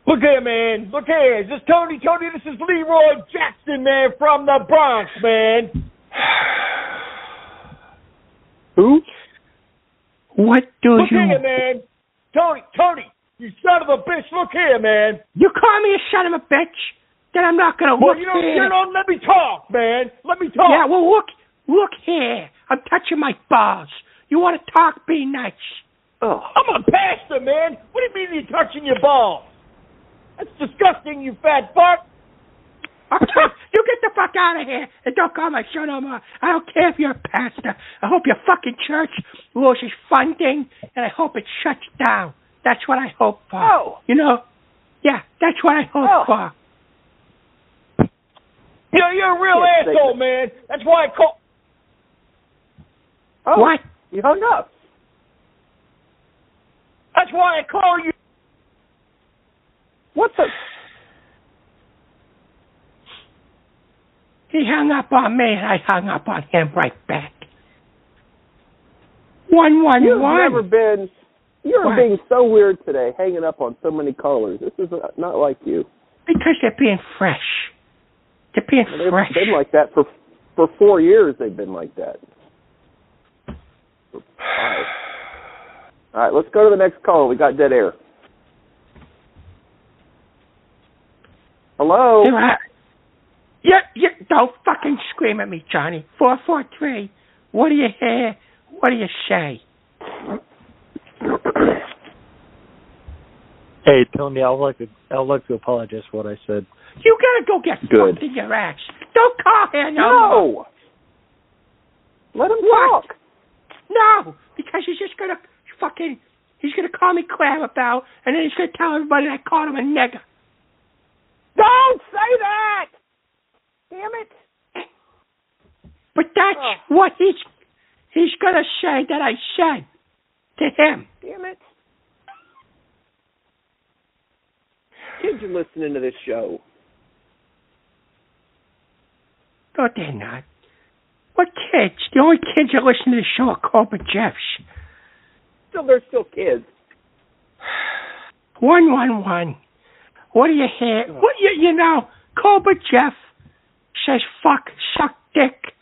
Look here, man. Look here. Is this Tony? Tony, this is Leroy Jackson, man, from the Bronx, man. Who? What do Look here, man. Tony, you son of a bitch. Look here, man. You call me a son of a bitch? Then I'm not going to look here. You don't let me talk, man. Let me talk. Yeah, well, look here. I'm touching my balls. You want to talk? Be nice. Oh. I'm a pastor, man. What do you mean you're touching your balls? That's disgusting, you fat fuck. Okay, you get the fuck out of here and don't call my show no more. I don't care if you're a pastor. I hope your fucking church loses funding, and I hope it shuts down. That's what I hope for. Oh. You know? Yeah, that's what I hope for. You're a real asshole, man. That's why I call... Oh, what? You hung up. That's why I call you... What the... He hung up on me, and I hung up on him right back. 111. You've never been... You're being so weird today, hanging up on so many callers. This is not like you. Because they're being fresh. They're being fresh. They've been like that for 4 years. They've been like that. All right, let's go to the next call. We got dead air. Hello? Yeah, don't fucking scream at me, Johnny. 443. What do you hear? What do you say? Hey, Tony, I'd like to apologize for what I said. You gotta go get fucked in your ass. Don't call here no more. Let him talk. No, because he's just gonna he's gonna call me Clara Bell, and then he's gonna tell everybody that I called him a nigger. Don't say that! Damn it! But that's what he's gonna say that I said to him. Damn it! Kids are listening to this show. No, they're not. What kids? The only kids that listen to the show are Cobra Jeffs. They're still kids. 111. What do you hear? What you know? Cobra Jeff says fuck, suck dick.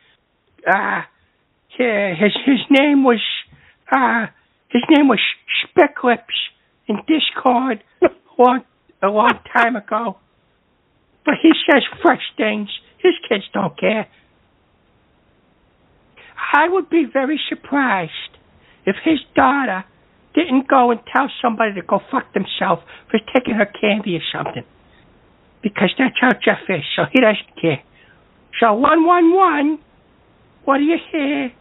His name was Spicklips in Discord a long time ago. But he says fresh things. His kids don't care. I would be very surprised if his daughter didn't go and tell somebody to go fuck themselves for taking her candy or something. Because that's how Jeff is, so he doesn't care. So 111, what do you hear?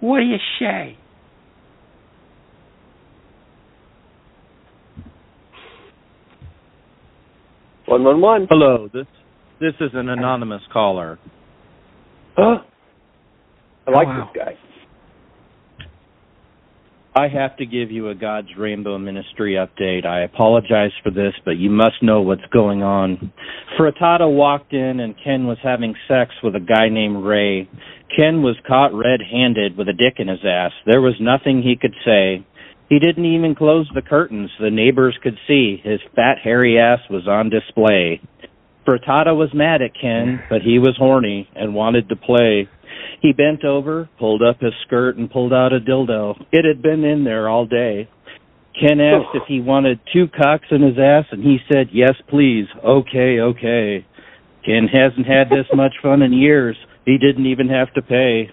What do you say? $111. Hello, this is an anonymous caller. Huh? I like this guy. I have to give you a God's Rainbow Ministry update. I apologize for this, but you must know what's going on. Frittata walked in and Ken was having sex with a guy named Ray. Ken was caught red-handed with a dick in his ass. There was nothing he could say. He didn't even close the curtains. The neighbors could see. His fat, hairy ass was on display. Frittata was mad at Ken, but he was horny and wanted to play. He bent over, pulled up his skirt, and pulled out a dildo. It had been in there all day. Ken asked if he wanted 2 cocks in his ass, and he said, yes, please. Okay. Ken hasn't had this much fun in years. He didn't even have to pay.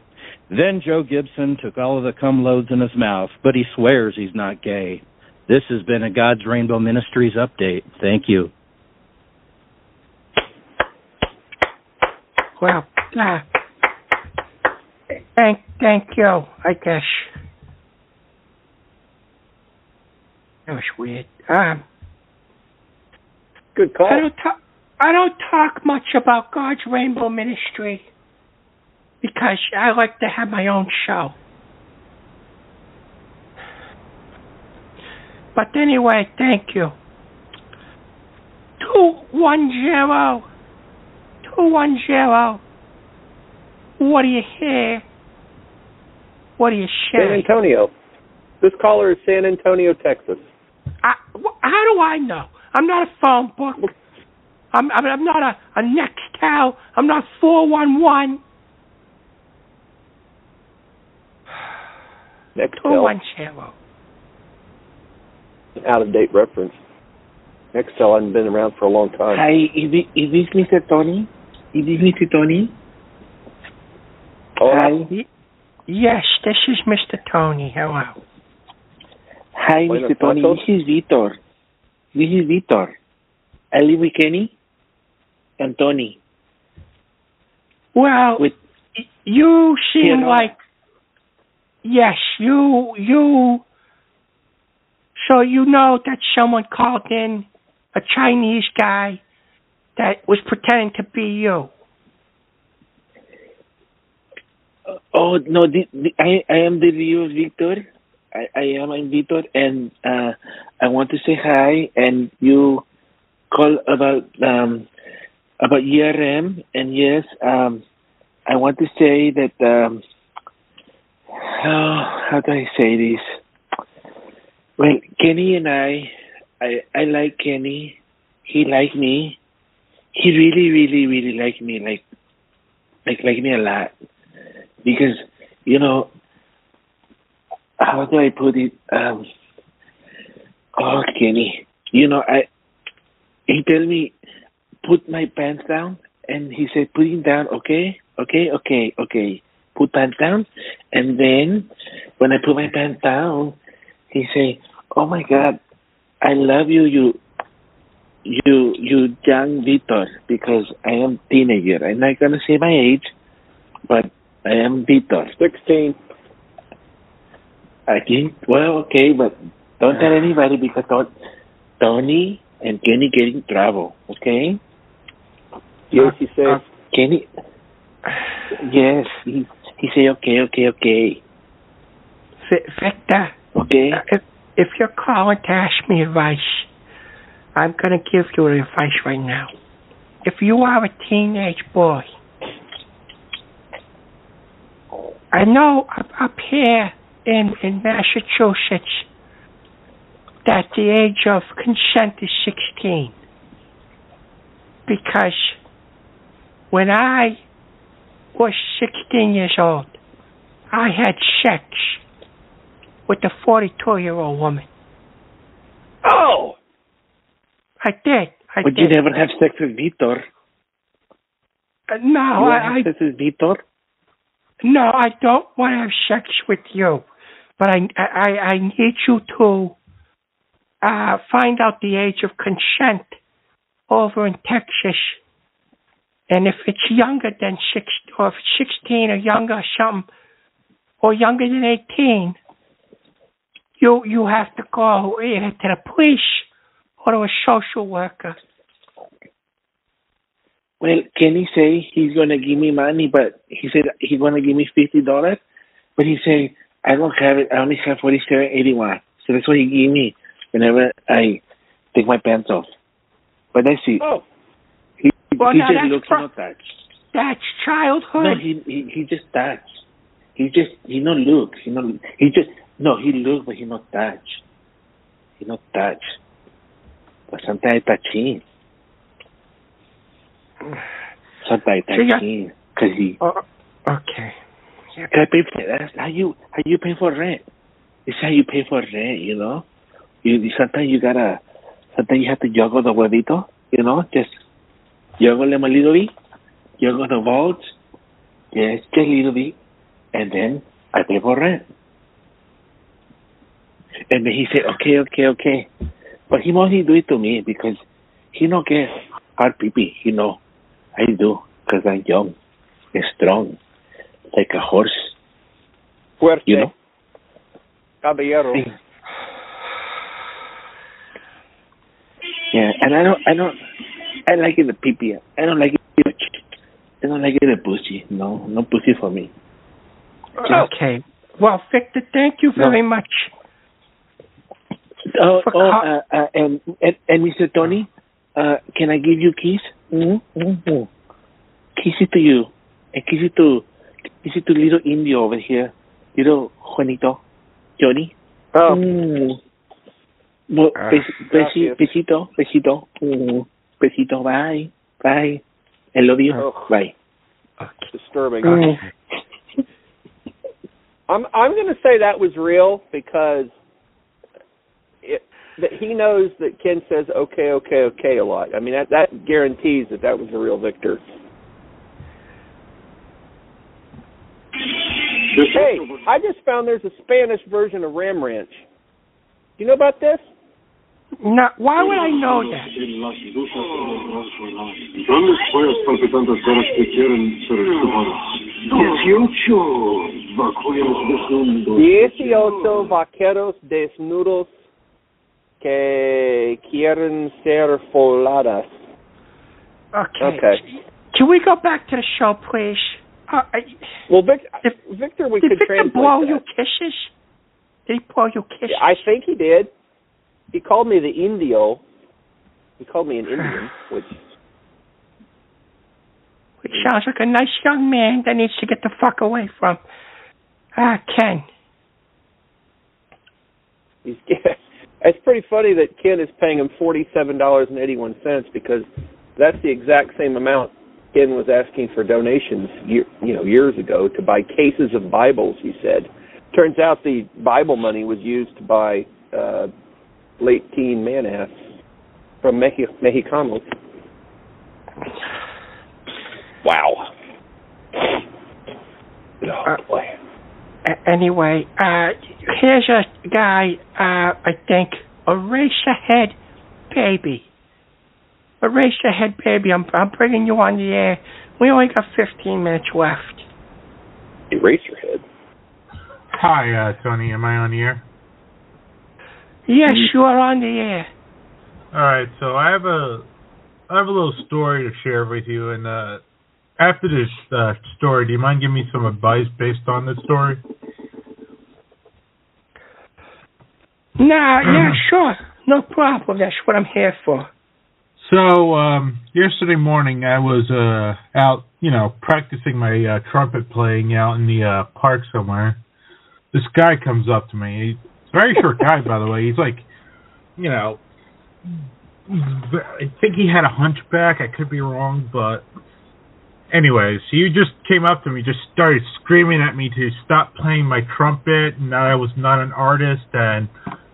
Then Joe Gibson took all of the cum loads in his mouth, but he swears he's not gay. This has been a God's Rainbow Ministries update. Thank you. Well, thank you, I guess. That was weird. Good call. I don't talk much about God's Rainbow Ministry because I like to have my own show. But anyway, thank you. 210. What do you hear? What do you say? San Antonio. This caller is San Antonio, Texas. How do I know? I'm not a phone book. I'm not a Nextel. I'm not 411. Nextel. 210. Out of date reference. Nextel hasn't been around for a long time. Hi, is this Mr. Tony? Is this Mr. Tony? Oh, hi. Yes, this is Mr. Tony. Hello. Hi, Mr. Tony. This is Vitor. I live with Kenny and Tony. Well, you seem like... Yes, you... So you know that someone called in, a Chinese guy, that was pretending to be you. Oh, no, I am the real Victor. I'm Victor, and I want to say hi, and you call about ERM, and yes, I want to say that, how do I say this? Well, Kenny and I like Kenny. He liked me. He really, really, really liked me, like me a lot. Because, you know, how do I put it? Kenny, you know, he told me, put my pants down, and he said, put it down, okay, put pants down, and then, when I put my pants down, he say, oh my God, I love you young Vitor, because I am teenager. I'm not going to say my age, but I am Vitor. 16. I think, well, okay, but don't tell anybody because Tony and Kenny get in trouble, okay? Yes, he said. Kenny, yes, he say, okay. Victor. Okay. If you're calling to ask me advice, I'm going to give you the advice right now. If you are a teenage boy, I know up here in Massachusetts that the age of consent is 16. Because when I was 16 years old, I had sex with a 42-year-old woman. Oh! I did. But you never have sex with Vitor? No, I sex with Vitor? No, I don't want to have sex with you. But I need you to find out the age of consent over in Texas. And if it's younger than 6, or if it's 16 or younger or something, or younger than 18, you have to go either to the police or to a social worker. Well, Kenny say he's going to give me money, but he said he's going to give me $50. But he said, I don't have it. I only have $47.81. So that's what he gave me whenever I take my pants off. But that's it. Oh. He just looks and not touch. That's childhood. No, he just touch. He not look. He look, but he not touch. He not touch. But sometimes I touch him. Sometimes I touch him. Cause he. Okay. Yeah. I pay for that. How you pay for rent? It's how you pay for rent. You know. Sometimes you have to juggle the huevito. You know, just juggle them a little bit. Juggle the balls. Yes, just a little bit. And then I pay for rent. And then he said, okay. But he mostly do it to me because he don't get hard pee-pee. You know, I do because I'm young and strong, like a horse. Fuerte. You know? Caballero. Yeah, And I like it the pee-pee. I don't like it. I don't like it the pussy. No pussy for me. Okay. Well, Victor, thank you very much. And Mr. Tony, can I give you a kiss? Mm-hmm. Kiss it to you. And kiss it to little Indio over here. Little Juanito. Johnny. Oh. Well, besito. Besito. Bye. I love you. Oh. Bye. Disturbing. I'm going to say that was real because that he knows that Ken says okay a lot. I mean that guarantees that was the real Victor. Hey, I just found there's a Spanish version of Ram Ranch. Do you know about this? No, why would I know that? 18 vaqueros desnudos que quieren ser foladas. Okay. Can we go back to the show, please? Well, Victor, we could translate blow that. you kisses? Did he blow you kisses? Yeah, I think he did. He called me the Indio. He called me an Indian, which sounds like a nice young man that needs to get the fuck away from Ken. It's pretty funny that Ken is paying him $47.81 because that's the exact same amount Ken was asking for donations years ago to buy cases of Bibles, he said. Turns out the Bible money was used to buy late teen man-ass from Mexicanos. Wow. Boy. Anyway, here's a guy, I think, Eraserhead Baby. Eraserhead Baby, I'm bringing you on the air. We only got 15 minutes left. Eraserhead? Hi, Tony. Am I on the air? Yes, you are on the air. All right, so I have a little story to share with you, and after this story, do you mind giving me some advice based on this story? Nah, yeah, sure. No problem. That's what I'm here for. So, yesterday morning, I was out, practicing my trumpet playing out in the park somewhere. This guy comes up to me. He's a very short guy, by the way. He's like, I think he had a hunchback. I could be wrong, but anyways, he just came up to me, just started screaming at me to stop playing my trumpet, and that I was not an artist, and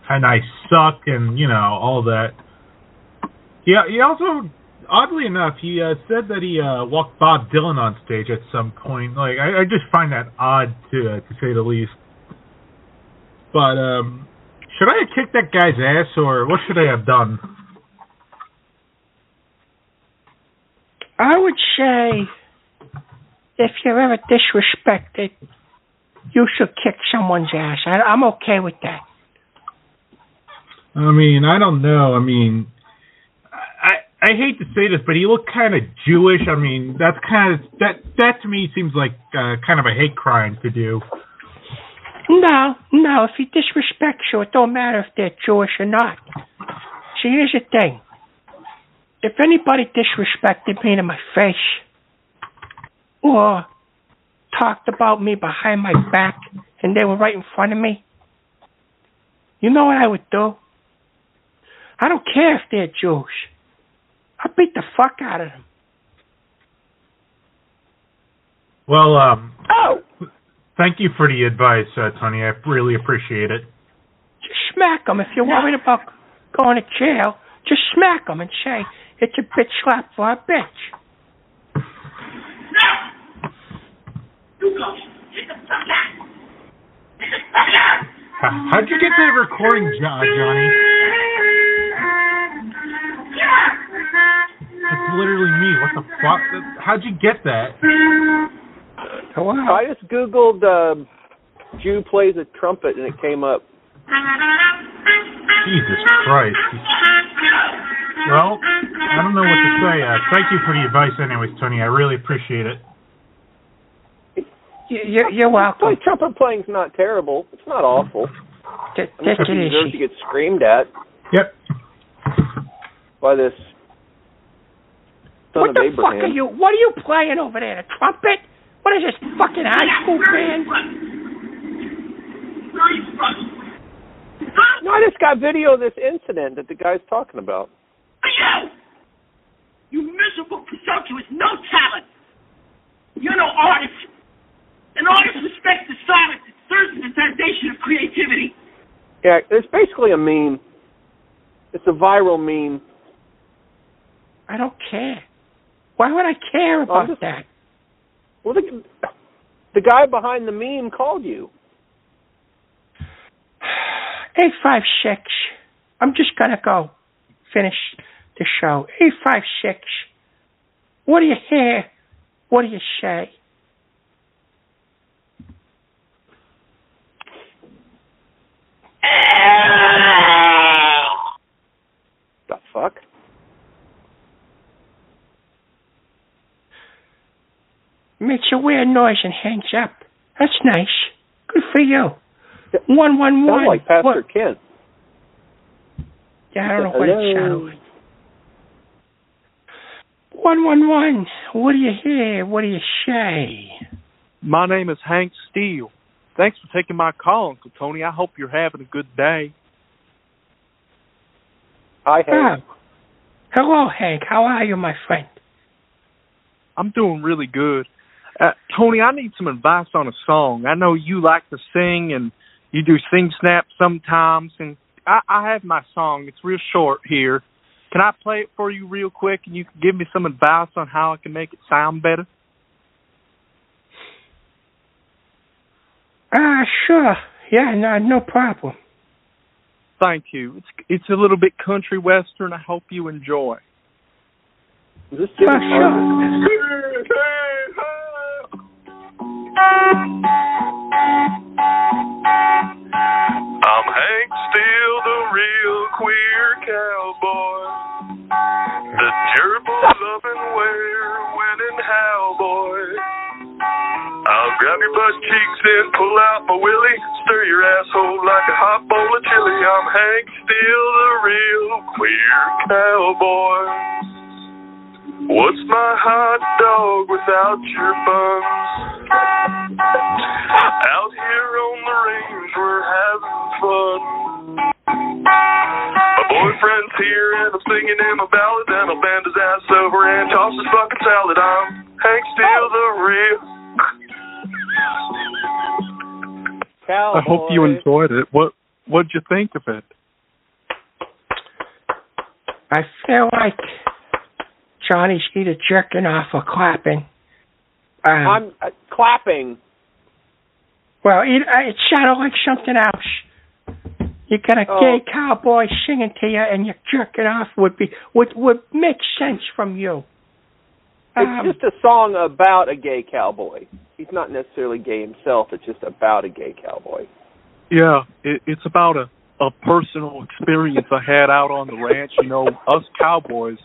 I suck, and all that. Yeah, he also, oddly enough, he said that he walked Bob Dylan on stage at some point. Like, I just find that odd to say the least. But should I have kicked that guy's ass, or what should I have done? I would say, if you're ever disrespected, you should kick someone's ass. I'm okay with that. I mean, I don't know. I mean, I hate to say this, but he looked kind of Jewish. I mean, that's kind of that to me seems like kind of a hate crime to do. No. If he disrespects you, it don't matter if they're Jewish or not. See, here's the thing. If anybody disrespected me to my face or talked about me behind my back and they were right in front of me, you know what I would do? I don't care if they're Jewish. I'll beat the fuck out of them. Well, thank you for the advice, Tony. I really appreciate it. Just smack them. If you're worried about going to jail, just smack them and say, it's a bitch slap for a bitch. How'd you get that recording, Johnny? That's literally me. What the fuck? How'd you get that? I just Googled Jew plays a trumpet and it came up. Jesus Christ. Well, I don't know what to say. Thank you for the advice anyways, Tony. I really appreciate it. You're welcome. Trumpet playing's not terrible. It's not awful. Take it easy. easy. To get screamed at. Yep. By this son what of the Abraham. fuck are you? What are you playing over there? The trumpet? What is this fucking high school band? No, I just got video of this incident that the guy's talking about. You miserable, presumptuous, no talent. You're no artist. An artist respects the silence. It serves as the foundation of creativity. Yeah, it's basically a meme. It's a viral meme. I don't care. Why would I care about that? Well, the guy behind the meme called you. 856. I'm just gonna go finish the show. 856. What do you hear? What do you say? The fuck? Makes a weird noise and hangs up. That's nice. Good for you. 111. Sounds like Pastor Kent. Yeah, I don't know what it sounded like. 111. What do you hear? What do you say? My name is Hank Steele. Thanks for taking my call, Uncle Tony. I hope you're having a good day. Hi, Hank. Hello, Hank. How are you, my friend? I'm doing really good. Tony, I need some advice on a song. I know you like to sing, and you do sing snap sometimes, and I have my song. It's real short here. Can I play it for you real quick, and you can give me some advice on how I can make it sound better? Sure. Yeah, no problem. Thank you. It's a little bit country western. I hope you enjoy. Is this Jimmy Carter? I'm Hank Steele, the real queer cowboy. The gerbil loving wear winning cowboy. I'll grab your butt cheeks and pull out my willy, stir your asshole like a hot bowl of chili. I'm Hank Steele, the real queer cowboy. What's my hot dog without your buns? Out here on the range, we're having fun. My boyfriend's here and I'm singing him a ballad, and I'll bend his ass over and toss his fucking salad. I'm Hank Steele, the real cowboy. I hope you enjoyed it. What'd you think of it? I feel like Johnny's either jerking off or clapping. I'm clapping. Well, it sounded like something else. You got a gay cowboy singing to you, and you're jerking off would make sense from you. It's just a song about a gay cowboy. He's not necessarily gay himself. It's just about a gay cowboy. Yeah, it's about a personal experience I had out on the ranch. You know, us cowboys,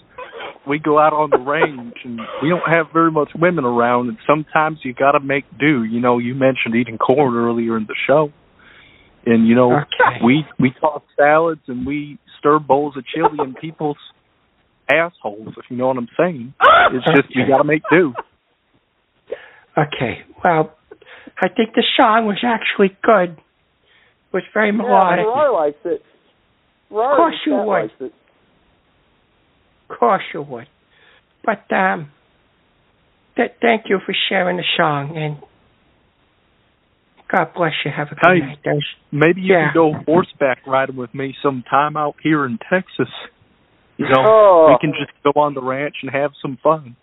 we go out on the range, and we don't have very much women around, and sometimes you got to make do. You know, you mentioned eating corn earlier in the show. And, you know, we toss salads and we stir bowls of chili in people's assholes, if you know what I'm saying. It's just you got to make do. Okay, well, I think the song was actually good. It was very melodic. Yeah, Roy likes it. Of course you would. Of course you would. But thank you for sharing the song, and God bless you. Have a good night. Maybe you can go horseback riding with me sometime out here in Texas. You know, we can just go on the ranch and have some fun.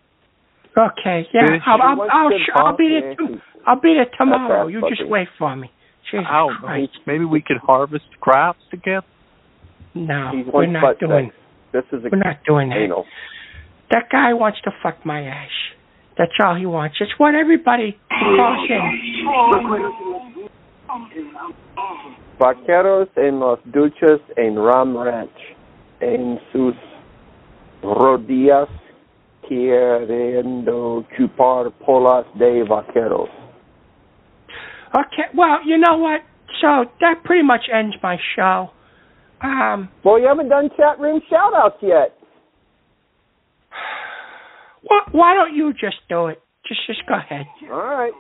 Okay, yeah, I'll be there. I'll be there tomorrow. You just wait for me. Jesus Christ. Maybe we could harvest crops together. No, we're not doing. We're not doing that. Anal. That guy wants to fuck my ass. That's all he wants. It's what everybody calls in. Vaqueros en los duchas en Ram Ranch en sus rodillas queriendo chupar polas de vaqueros. Okay, well, you know what? So that pretty much ends my show. Well, you haven't done chat room shout-outs yet. Why don't you just do it? Just go ahead. All right.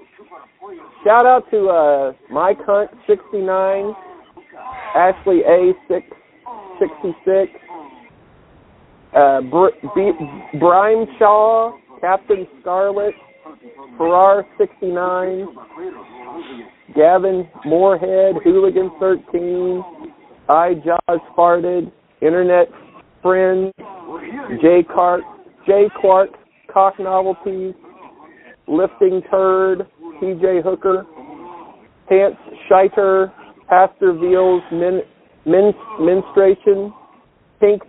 Shout out to Mike Hunt 69, Ashley A 66, Brian Shaw, Captain Scarlet, Farrar 69, Gavin Moorhead, Hooligan 13, Jaws Farted, Internet Friend, Jay Clark, Cock Novelties, Lifting Turd, TJ Hooker, Pants Scheiter, Pastor Veals, Menstruation, Pink,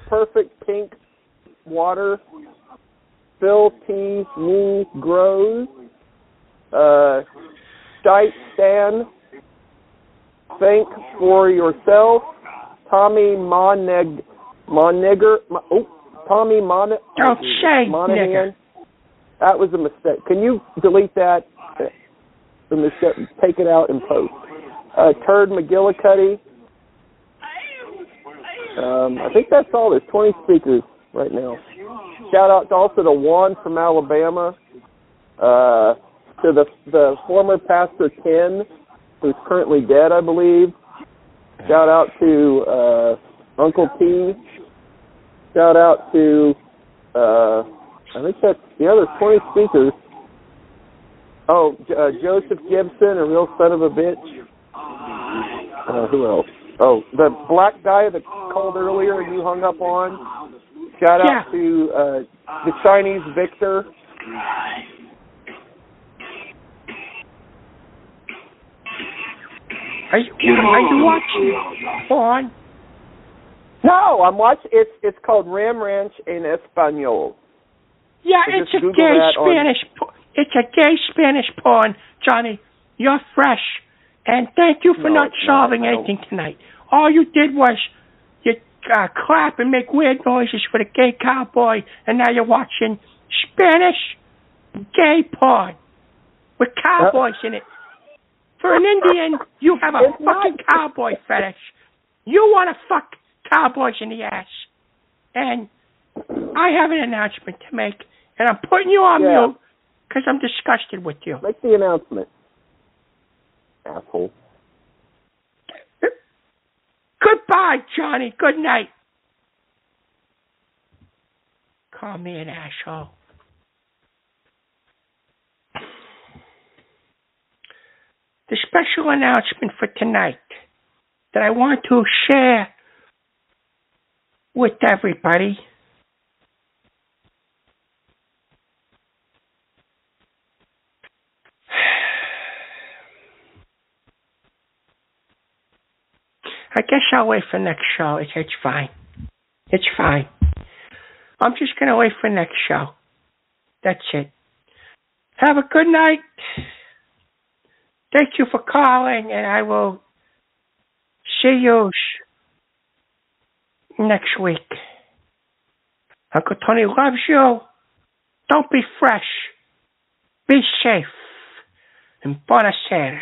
Perfect Pink Water, Phil T. Me Grows, Shite Stan, Think for Yourself, Tommy Monahan. That was a mistake. Can you delete that? Take it out and post. Turd McGillicuddy. I think that's all. There's 20 speakers right now. Shout out also to Juan from Alabama. To the former Pastor Ken, who's currently dead, I believe. Shout out to Uncle T. Shout out to I think that's the other 20 speakers. Oh, Joseph Gibson, a real son of a bitch. Who else? Oh, the black guy that called earlier and you hung up on. Shout out to the Chinese Victor. Are you watching porn? No, I'm watching. It's called Ram Ranch in Espanol. Yeah, So it's a gay Spanish. It's a gay Spanish porn, Johnny. You're fresh, and thank you for not solving anything tonight. All you did was you clap and make weird noises for the gay cowboy, and now you're watching Spanish gay porn with cowboys in it. For an Indian, you have a fucking cowboy fetish. You want to fuck cowboys in the ass. And I have an announcement to make, and I'm putting you on mute because I'm disgusted with you. Make the announcement, asshole. Goodbye, Johnny. Good night. Call me an asshole. The special announcement for tonight that I want to share with everybody I guess I'll wait for next show. It's fine. It's fine. I'm just going to wait for next show. That's it. Have a good night. Thank you for calling, and I will see you next week. Uncle Tony loves you. Don't be fresh. Be safe. And buonasera.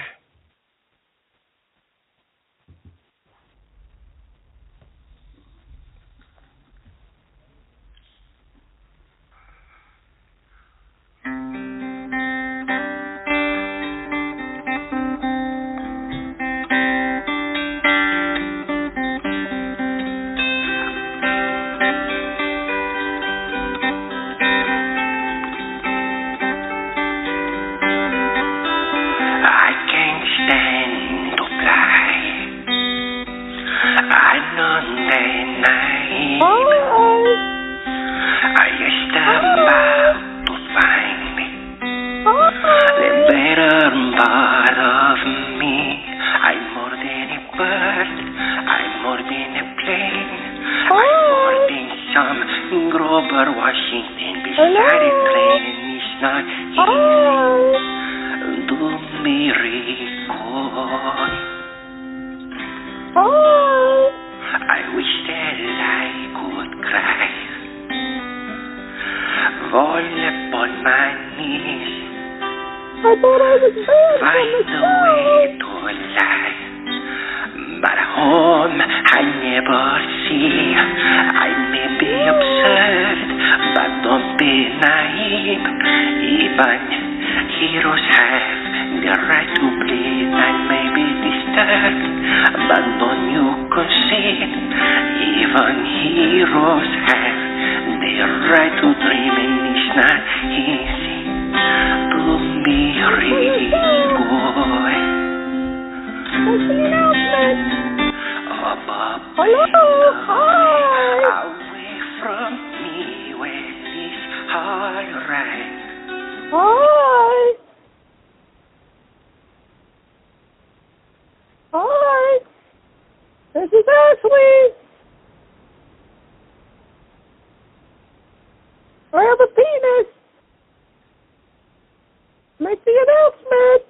I wish that I could cry. fall upon my knees. I thought I was banned Find a way to lie, but home I never see. I may be absurd, but don't be naive. Even heroes have the right to bleed. I may be disturbed, but don't you concede. Even heroes have the right to dream, and it's not easy to be rich boy. What's the announcement? Above Hello, hi. away from me where it's alright. Hi. Hi. This is Ashley. I have a penis. Make the announcement.